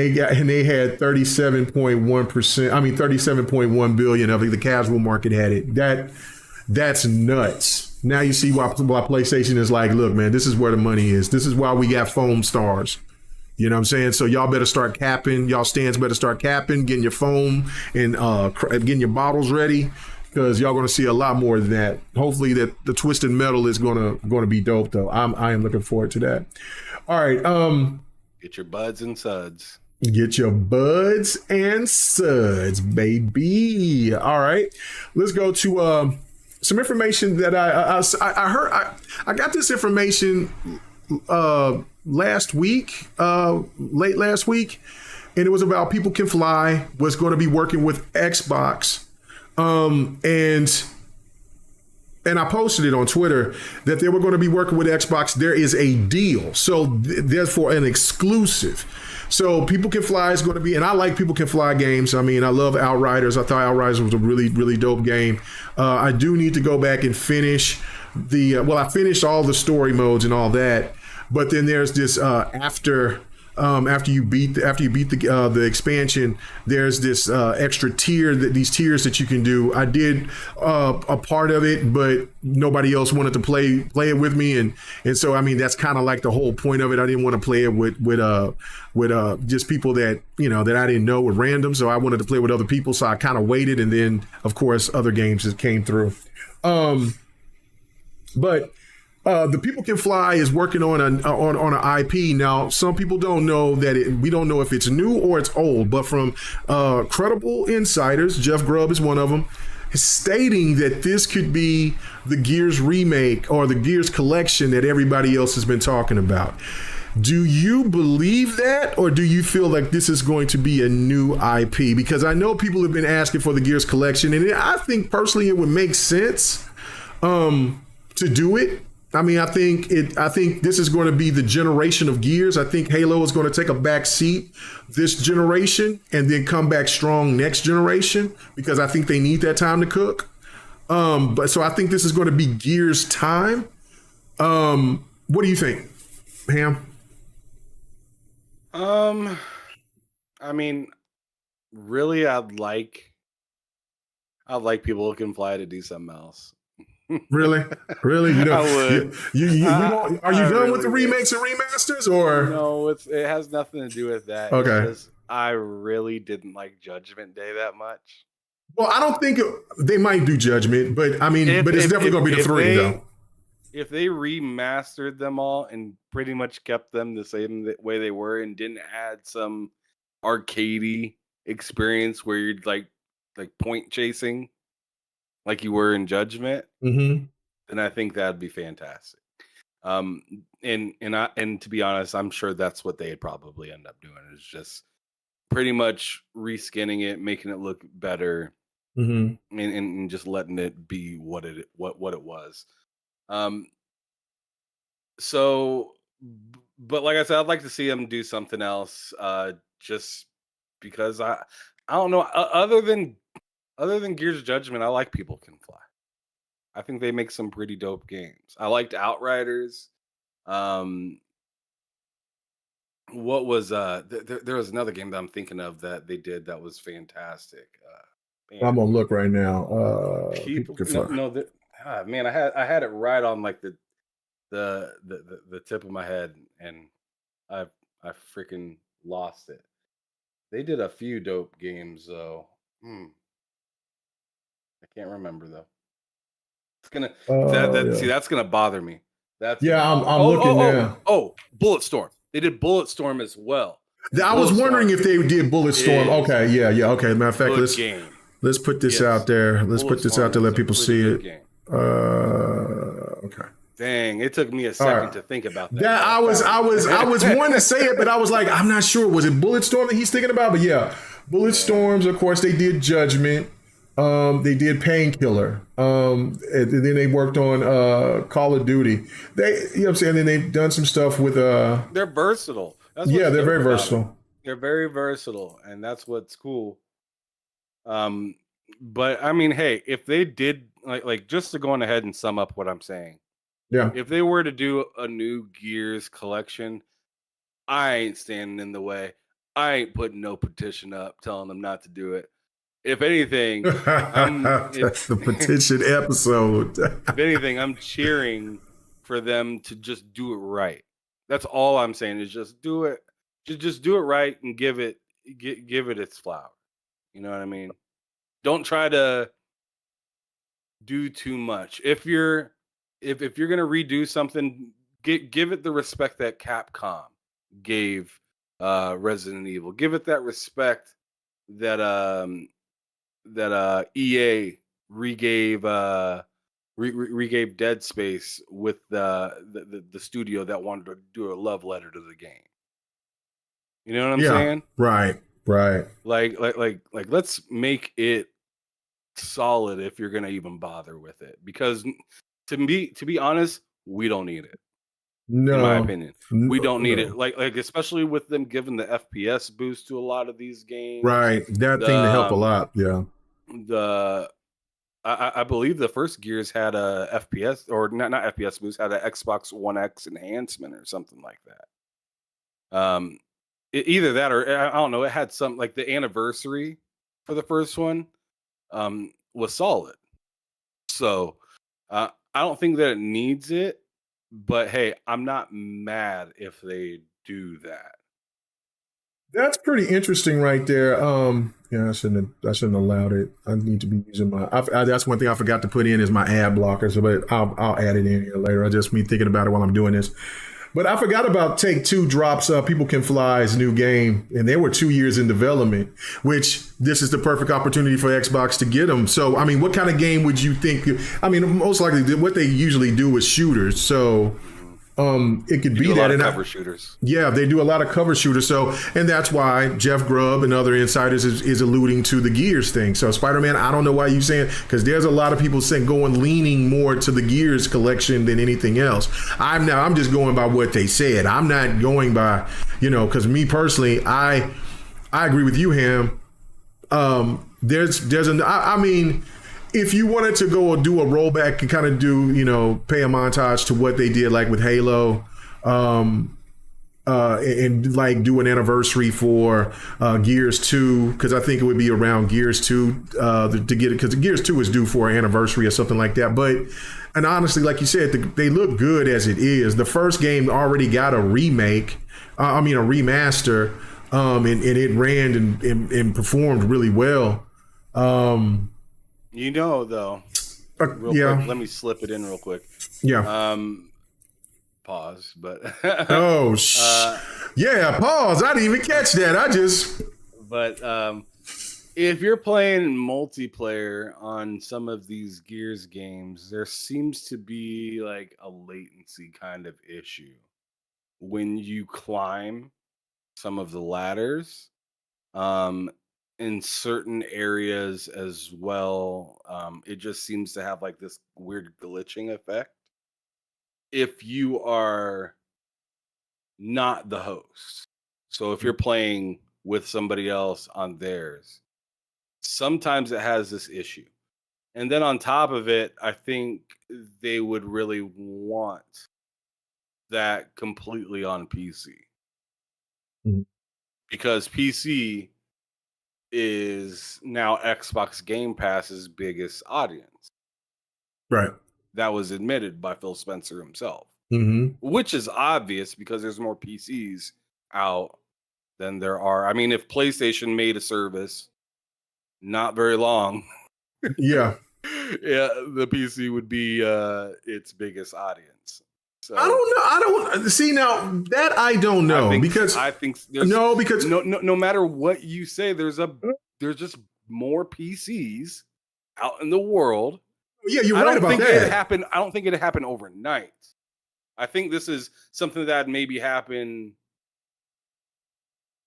37.1%. I mean, 37.1 billion of it. The casual market had it. That's nuts. Now you see why PlayStation is like, look, man, this is where the money is. This is why we got foam stars. You know what I'm saying? So y'all better start capping. Y'all stands better start capping, getting your foam and getting your bottles ready, because y'all going to see a lot more than that. Hopefully that the Twisted Metal is going to be dope, though. I am looking forward to that. All right. Get your buds and suds. Get your buds and suds, baby. All right. Let's go to some information that I heard. I got this information last week, late last week, and it was about People Can Fly was going to be working with Xbox, and I posted it on Twitter that they were going to be working with Xbox. There is a deal, so therefore an exclusive. So People Can Fly is going to be, and I like People Can Fly games. I mean, I love Outriders. I thought Outriders was a really, really dope game. I do need to go back and finish I finished all the story modes and all that, but then there's this after you beat the expansion, there's this extra tier these tiers that you can do. I did a part of it, but nobody else wanted to play it with me, and so I mean that's kind of like the whole point of it. I didn't want to play it with just people that that I didn't know were random, so I wanted to play with other people. So I kind of waited, and then of course other games just came through. But the People Can Fly is working on an IP now. Some people don't know that we don't know if it's new or it's old, but from credible insiders, Jeff Grubb is one of them, stating that this could be the Gears remake or the Gears collection that everybody else has been talking about. Do you believe that, or do you feel like this is going to be a new IP? Because I know people have been asking for the Gears collection, and I think personally it would make sense to do it. I mean, I think this is going to be the generation of Gears. I think Halo is going to take a back seat this generation and then come back strong next generation, because I think they need that time to cook. But so I think this is going to be Gears time. What do you think, Ham? I mean, really, I'd like People Who Can Fly to do something else. Really? I would. Are you done with the remakes and remasters, or no? It has nothing to do with that. Okay. It's just, I really didn't like Judgment Day that much. Well, I don't think they might do Judgment, but I mean, but it's definitely going to be the 3 though. If they remastered them all and pretty much kept them the same way they were and didn't add some arcadey experience where you're like point chasing like you were in Judgment, then I think that'd be fantastic. And to be honest, I'm sure that's what they'd probably end up doing, is just pretty much reskinning it, making it look better, and just letting it be what it was. So, but like I said, I'd like to see them do something else, just because I don't know, other than Gears Judgment, I like People Can Fly. I think they make some pretty dope games. I liked Outriders. What was there was another game that I'm thinking of that they did that was fantastic. I'm gonna look right now. People Can Fly. Man, I had it right on like the tip of my head, and I freaking lost it. They did a few dope games though. I can't remember though. It's gonna see, that's gonna bother me. I'm looking now. Oh, Bulletstorm. They did Bulletstorm as well. I was wondering if they did Bulletstorm. Okay, yeah. Okay, matter of fact, let's put this out there. Let's put this out there. Let people see it. Okay. Dang, it took me a second to think about that. I was wanting to say it, but I was like, I'm not sure. Was it Bulletstorm that he's thinking about? But yeah, Bulletstorms. Of course, they did Judgment. They did Painkiller. And then they worked on Call of Duty. They, you know what I'm saying? Then they've done some stuff with They're versatile. They're very versatile. They're very versatile, and that's what's cool. But I mean, hey, if they did like just to go on ahead and sum up what I'm saying. Yeah. If they were to do a new Gears collection, I ain't standing in the way. I ain't putting no petition up telling them not to do it. If anything, that's the petition episode. If anything, I'm cheering for them to just do it right. That's all I'm saying, is just do it. Just do it right and give it its flower. You know what I mean? Don't try to do too much. If you're gonna redo something, give it the respect that Capcom gave Resident Evil. Give it that respect that EA regave Dead Space with the studio that wanted to do a love letter to the game. You know what I'm saying? Right. Like let's make it solid if you're gonna even bother with it, because to be honest, we don't need it. No, in my opinion, we don't need it. Like especially with them giving the FPS boost to a lot of these games. Right, that thing to help a lot. Yeah. I believe the first Gears had a FPS or not FPS boost, had an Xbox One X enhancement or something like that. Either that or I don't know. It had some like the anniversary for the first one was solid. So I don't think that it needs it, but hey, I'm not mad if they do that. That's pretty interesting right there. Yeah, I shouldn't have allowed it. I need to be using that's one thing I forgot to put in is my ad blocker. So, but I'll add it in here later. I just me thinking about it while I'm doing this. But I forgot about Take-Two drops People Can Fly's new game, and they were 2 years in development, which this is the perfect opportunity for Xbox to get them. So, I mean, what kind of game would you think? I mean, most likely what they usually do is shooters. So it could be that. And cover shooters. Yeah, they do a lot of cover shooters. So, and that's why Jeff Grubb and other insiders is alluding to the Gears thing. So, Spider-Man, I don't know why you're saying, because there's a lot of people saying leaning more to the Gears collection than anything else. I'm just going by what they said. I'm not going by, because me personally, I agree with you, Ham. I mean, if you wanted to go do a rollback and kind of do, pay a montage to what they did, like with Halo, and like do an anniversary for Gears 2, because I think it would be around Gears 2 to get it, because Gears 2 is due for an anniversary or something like that. And honestly, like you said, they look good as it is. The first game already got a remake, a remaster, and it ran and performed really well. Though, yeah. quick, let me slip it in real quick. Yeah. Pause, but yeah, pause. I didn't even catch that. But if you're playing multiplayer on some of these Gears games, there seems to be like a latency kind of issue when you climb some of the ladders. In certain areas as well, it just seems to have like this weird glitching effect if you are not the host. So if you're playing with somebody else on theirs, sometimes it has this issue. And then on top of it, I think they would really want that completely on PC. Mm-hmm. Because PC is now Xbox Game Pass's biggest audience. Right. That was admitted by Phil Spencer himself. Mm-hmm. Which is obvious because there's more PCs out than there are. I mean, if PlayStation made a service not very long, yeah, the PC would be its biggest audience. So, I don't know. See, now that I don't know, because no matter what you say, there's just more PCs out in the world. Yeah, you're right about that. I don't think it happened overnight. I think this is something that maybe happened.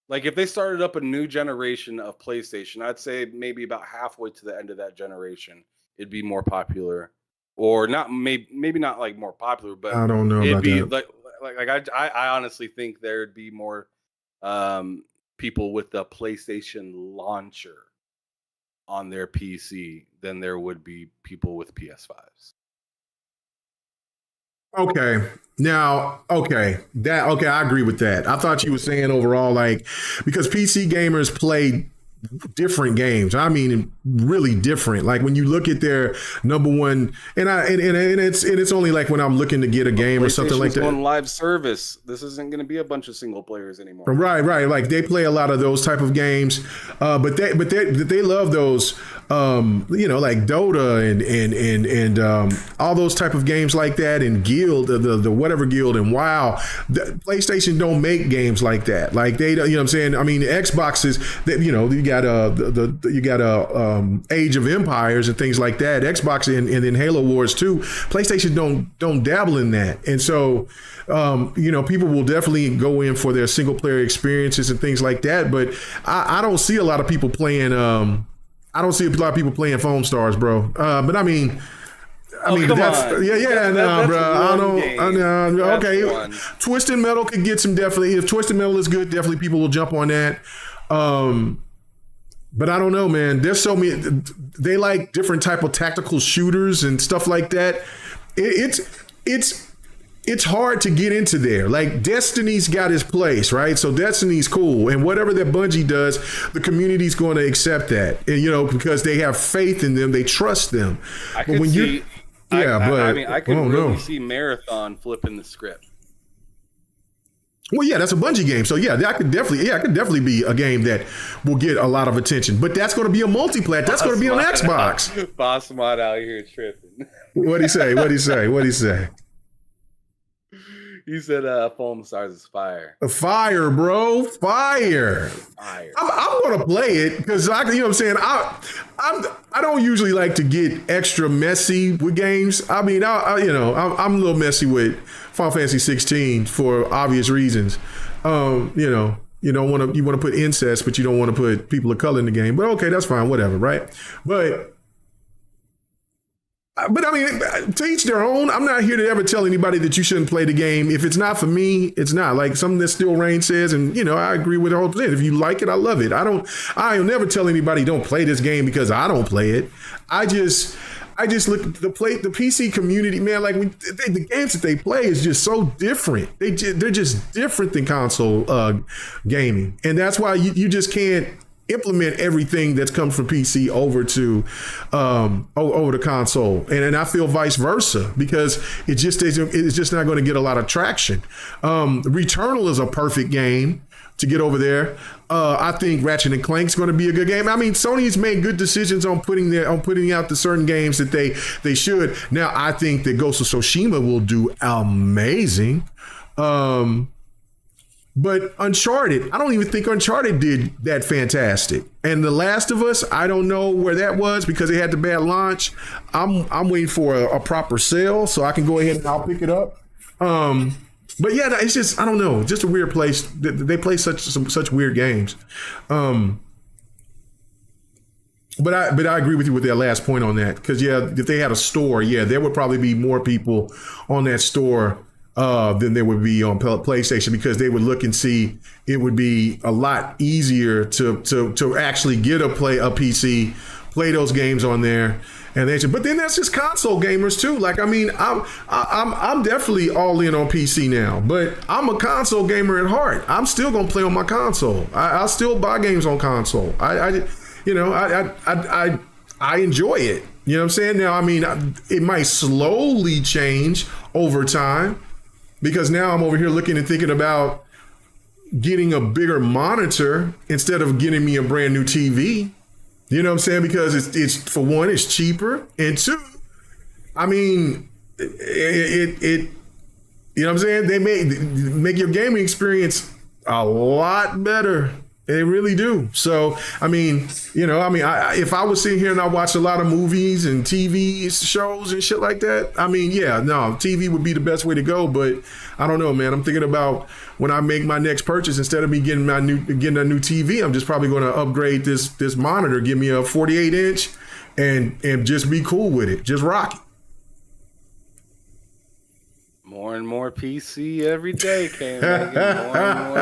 Like if they started up a new generation of PlayStation, I'd say maybe about halfway to the end of that generation, it'd be more popular. Or not, maybe not like more popular, but I don't know. It'd about be that. like I honestly think there'd be more people with the PlayStation launcher on their PC than there would be people with PS5s. Okay. Now, I agree with that. I thought you were saying overall, like, because PC gamers play different games. I mean, really different. Like when you look at their number one, and it's only like when I'm looking to get a game or something like that. On live service, this isn't going to be a bunch of single players anymore. Right. Like they play a lot of those type of games, but they love those, like Dota and all those type of games like that, and Guild, the whatever Guild, and WoW. PlayStation don't make games like that. Like they, what I'm saying. I mean, Xbox is that you got Age of Empires and things like that. Xbox and then Halo Wars 2. PlayStation don't dabble in that, and so people will definitely go in for their single player experiences and things like that. But I don't see a lot of people playing. I don't see a lot of people playing Foam Stars, bro. But I mean, that's on. bro. I don't. Okay, one. Twisted Metal could get some definitely. If Twisted Metal is good, definitely people will jump on that. But I don't know, man. There's so many. They like different type of tactical shooters and stuff like that. It's hard to get into there. Like Destiny's got its place, right? So Destiny's cool, and whatever that Bungie does, the community's going to accept that, and, because they have faith in them, they trust them. I could see. I could really know. see Marathon flipping the script. Well, yeah, that's a Bungie game. So yeah, that could definitely be a game that will get a lot of attention. But that's going to be a multiplayer. That's going to be on Xbox. Boss Mod out here tripping. What'd he say? He said, "Foam Stars is fire." Fire, bro, fire. I'm going to play it because you know what I'm saying. I don't usually like to get extra messy with games. I mean, I'm a little messy with Final Fantasy 16 for obvious reasons. You don't want to put incest, but you don't want to put people of color in the game. But okay, that's fine, whatever, right? But I mean, to each their own. I'm not here to ever tell anybody that you shouldn't play the game. If it's not for me, it's not. Like something that Still Rain says, and I agree with the whole thing. If you like it, I love it. I'll never tell anybody don't play this game because I don't play it. I just look at the PC community, man. Like the games that they play is just so different. They're just different than console gaming, and that's why you just can't implement everything that's come from PC over to console, and I feel vice versa because it's just not going to get a lot of traction. Returnal is a perfect game to get over there. I think Ratchet and Clank's going to be a good game. I mean, Sony's made good decisions on putting out the certain games that they should. Now, I think that Ghost of Tsushima will do amazing. But Uncharted, I don't even think Uncharted did that fantastic. And The Last of Us, I don't know where that was because it had the bad launch. I'm waiting for a proper sale so I can go ahead and I'll pick it up. But yeah, it's just, I don't know, just a weird place. They play such weird games. But I agree with you with that last point on that because if they had a store, there would probably be more people on that store than there would be on PlayStation because they would look and see it would be a lot easier to actually get a PC, play those games on there, and but then that's just console gamers too. Like I mean, I'm definitely all in on PC now, but I'm a console gamer at heart. I'm still gonna play on my console. I'll still buy games on console. I enjoy it. You know what I'm saying? Now, I mean, it might slowly change over time. Because now I'm over here looking and thinking about getting a bigger monitor instead of getting me a brand new TV. You know what I'm saying? Because it's for one, it's cheaper, and two, I mean, it you know what I'm saying? They make your gaming experience a lot better. They really do. So, I mean, if I was sitting here and I watched a lot of movies and TV shows and shit like that, I mean, TV would be the best way to go. But I don't know, man. I'm thinking about when I make my next purchase, instead of me getting a new TV, I'm just probably going to upgrade this monitor, give me a 48 inch and just be cool with it. Just rock it. More and more PC every day, More and more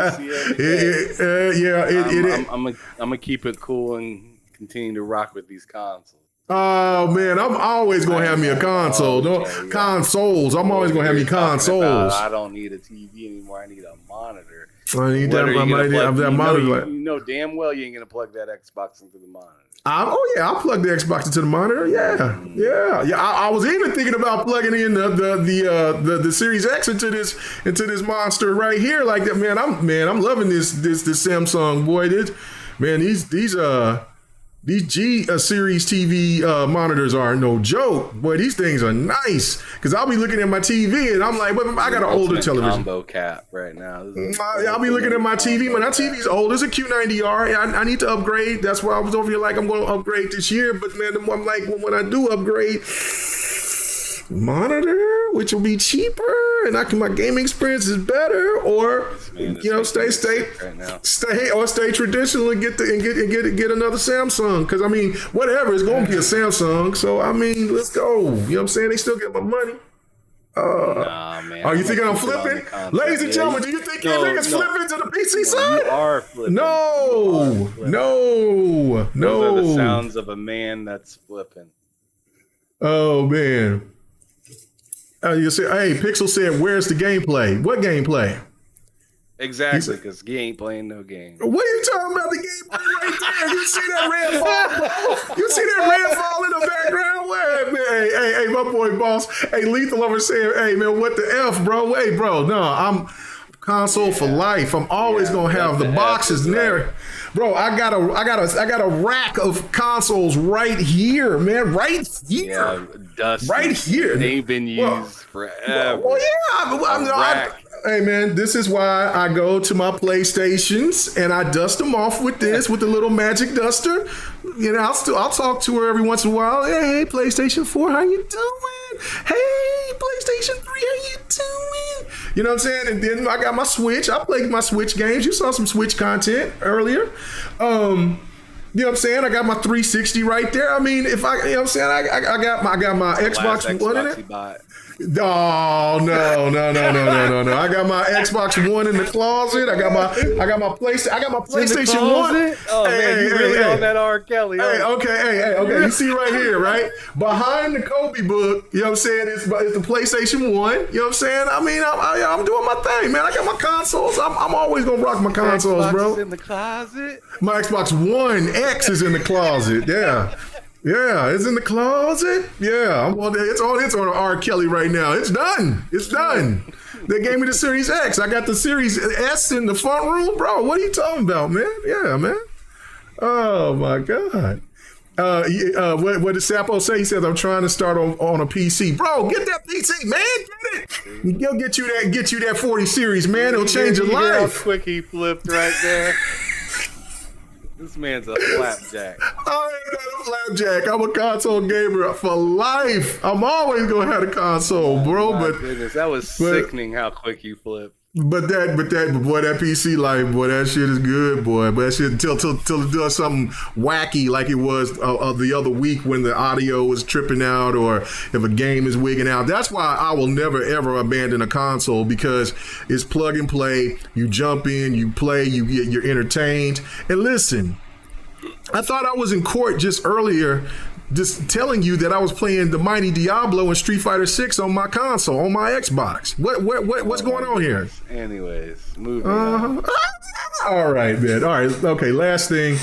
PC every day. I'm gonna keep it cool and continue to rock with these consoles. Oh man, I'm always gonna have me a console. Consoles. I'm always gonna have me consoles. I don't need a TV anymore. I need a monitor. I need that monitor. You know damn well you ain't gonna plug that Xbox into the monitor. I'll plug the Xbox into the monitor. Yeah. I was even thinking about plugging in the Series X into this monster right here like that. Man, I'm loving this Samsung boy. These G Series TV monitors are no joke. Boy, these things are nice. Because I'll be looking at my TV and I'm like, well, I got an older television. Combo cap right now. I'll be looking at my TV. My TV's old. It's a Q90R. I need to upgrade. That's why I was over here like, I'm going to upgrade this year. But man, I'm like, when I do upgrade, monitor, which will be cheaper, and my gaming experience is better, or stay traditional and get another Samsung. Because I mean, whatever, it's gonna be a Samsung. So I mean, let's go. You know what I'm saying? They still get my money. Nah, man. Are you thinking I'm flipping? Ladies and gentlemen, do you think niggas flipping to the PC side? You are flipping. No. Those are the sounds of a man that's flipping. Oh, man. You say, hey, Pixel said, where's the gameplay? What gameplay? Exactly, because he ain't playing no game. What are you talking about? The gameplay right there. You see that red fall? You see that red fall in the background? Where, man? Hey, my boy, boss. Hey, Lethal Lover saying, hey, man, what the F, bro? Hey, bro, no, I'm console for life. I'm always going to have the boxes there. Bro, I got a rack of consoles right here, man. Right here. Yeah, dusty. Right here. They've been used forever. Well, yeah. Hey, man, this is why I go to my PlayStations and I dust them off with this, with the little magic duster. You know, I'll talk to her every once in a while. Hey, PlayStation 4, how you doing? Hey, PlayStation 3, how you doing? You know what I'm saying? And then I got my Switch. I played my Switch games. You saw some Switch content earlier. You know what I'm saying? I got my 360 right there. I mean, if I, you know what I'm saying? I got my Xbox One in it. Oh no! I got my Xbox One in the closet. I got my PlayStation 1. Oh man, you really on that R. Kelly? Okay. You see right here, right behind the Kobe book. You know what I'm saying? It's the PlayStation 1. You know what I'm saying? I mean, I'm doing my thing, man. I got my consoles. I'm always gonna rock my consoles, bro. Xbox is in the closet. My Xbox One X is in the closet. Yeah. Yeah, it's in the closet. Yeah, it's on R. Kelly right now. It's done. They gave me the Series X. I got the Series S in the front room, bro. What are you talking about, man? Yeah, man. Oh my God. What did Sapo say? He says, I'm trying to start on a PC. Bro, get that PC, man. Get it. He'll get you that 40 series, man. It'll change your life. How quick he flipped right there. This man's a flapjack. I ain't got a flapjack. I'm a console gamer for life. I'm always gonna have a console, bro. But goodness, that was sickening how quick you flipped. But that PC life, boy, that shit is good, boy. But that shit until it does something wacky like it was the other week when the audio was tripping out, or if a game is wigging out. That's why I will never ever abandon a console, because it's plug and play. You jump in, you play, you're entertained. And listen, I thought I was in court just earlier, just telling you that I was playing the mighty Diablo and Street Fighter 6 on my console, on my Xbox. What's going on here? Anyways, moving on. All right, man. All right. Okay, last thing.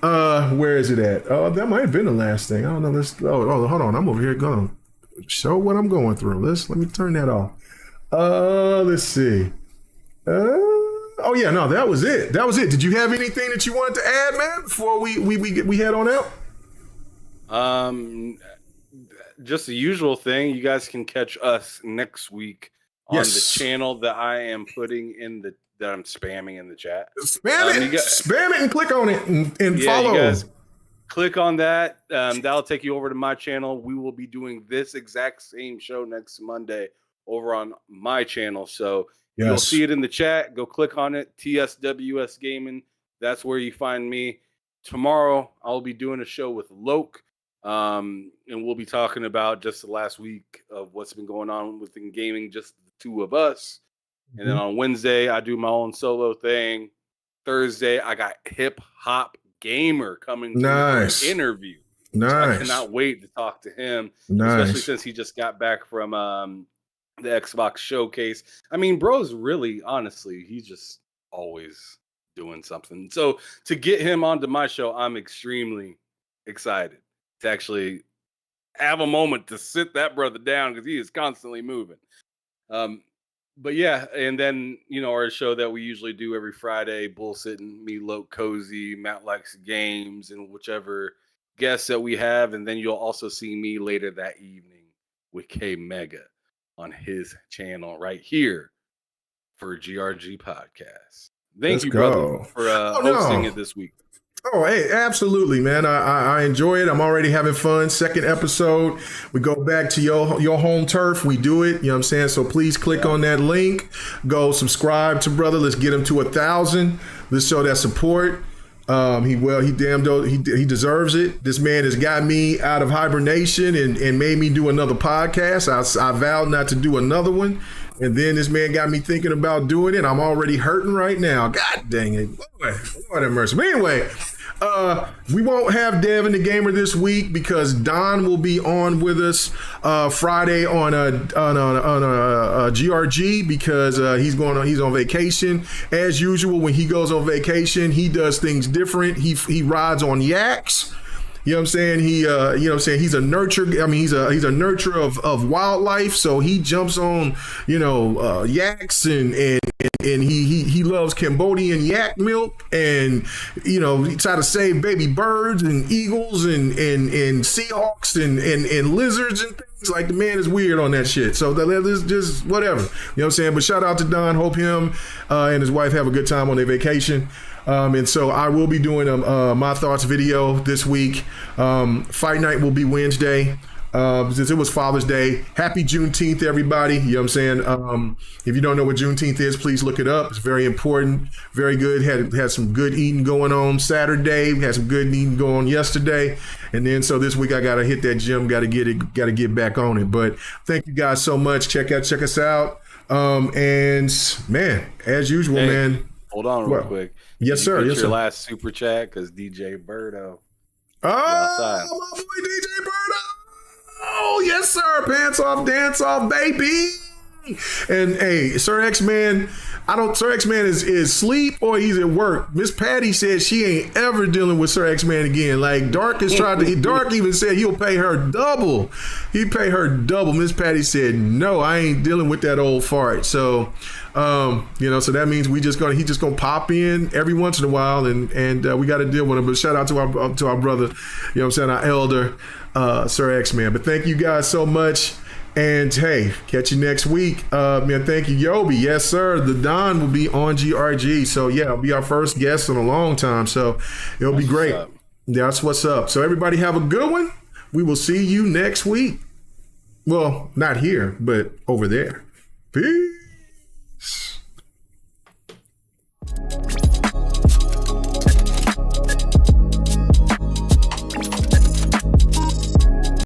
Where is it at? Oh, that might have been the last thing. I don't know. Hold on. I'm over here going to show what I'm going through. Let me turn that off. Let's see. Oh yeah, no, that was it. Did you have anything that you wanted to add, man, before we head on out? Just the usual thing. You guys can catch us next week on the channel that I am putting in that I'm spamming in the chat. Spam it and click on it and follow. You guys click on that. That'll take you over to my channel. We will be doing this exact same show next Monday over on my channel. So you'll see it in the chat. Go click on it. TSWS Gaming. That's where you find me. Tomorrow I'll be doing a show with Loke. And we'll be talking about just the last week of what's been going on within gaming, just the two of us. And then on Wednesday, I do my own solo thing. Thursday, I got Hip Hop Gamer coming to an interview. Nice. I cannot wait to talk to him, especially since he just got back from the Xbox showcase. I mean, bro's really, honestly, he's just always doing something. So to get him onto my show, I'm extremely excited to actually have a moment to sit that brother down, because he is constantly moving. But yeah, and then, our show that we usually do every Friday, Bullsitting, me, Loke, Cozy, Matt Likes Games, and whichever guests that we have. And then you'll also see me later that evening with K Mega on his channel right here for GRG Podcast. Thank you, brother, for hosting it this week. Oh, hey, absolutely, man. I enjoy it. I'm already having fun. Second episode. We go back to your home turf. We do it. You know what I'm saying? So please click on that link. Go subscribe to brother. Let's get him to 1,000. Let's show that support. He deserves it. This man has got me out of hibernation and made me do another podcast. I vowed not to do another one. And then this man got me thinking about doing it. I'm already hurting right now. God dang it. Lord have mercy. But anyway, we won't have Devin the Gamer this week because Don will be on with us Friday on a GRG because he's on vacation. As usual, when he goes on vacation, he does things different. He rides on yaks. You know what I'm saying? He's a nurturer. I mean, he's a nurturer of wildlife. So he jumps on, yaks and he loves Cambodian yak milk and, he try to save baby birds and eagles and Seahawks and lizards and things. Like, the man is weird on that shit. So that is just whatever. You know what I'm saying? But shout out to Don. Hope him and his wife have a good time on their vacation. And so I will be doing my thoughts video this week. Fight night will be Wednesday. Since it was Father's Day. Happy Juneteenth, everybody. You know what I'm saying? If you don't know what Juneteenth is, please look it up. It's very important. Very good. Had some good eating going on Saturday. We had some good eating going on yesterday. And then so this week I gotta hit that gym, gotta get back on it. But thank you guys so much. Check us out. And man, as usual, man. Hold on real quick. Yes, sir. Yes, your sir. last super chat because DJ Birdo. Oh, my boy DJ Birdo. Oh, yes, sir. Pants off, dance off, baby. And hey, Sir X-Man, Sir X-Man is asleep or he's at work. Miss Patty said she ain't ever dealing with Sir X-Man again. Like, Dark even said he'll pay her double. He'd pay her double. Miss Patty said, no, I ain't dealing with that old fart. So, so that means he's just gonna pop in every once in a while and we got to deal with him. But shout out to our brother, our elder, Sir X-Man. But thank you guys so much. And hey, catch you next week. Man, thank you, Yobi. Yes, sir. The Don will be on GRG. So yeah, it'll be our first guest in a long time. So it'll be great. That's what's up. So everybody have a good one. We will see you next week. Well, not here, but over there. Peace.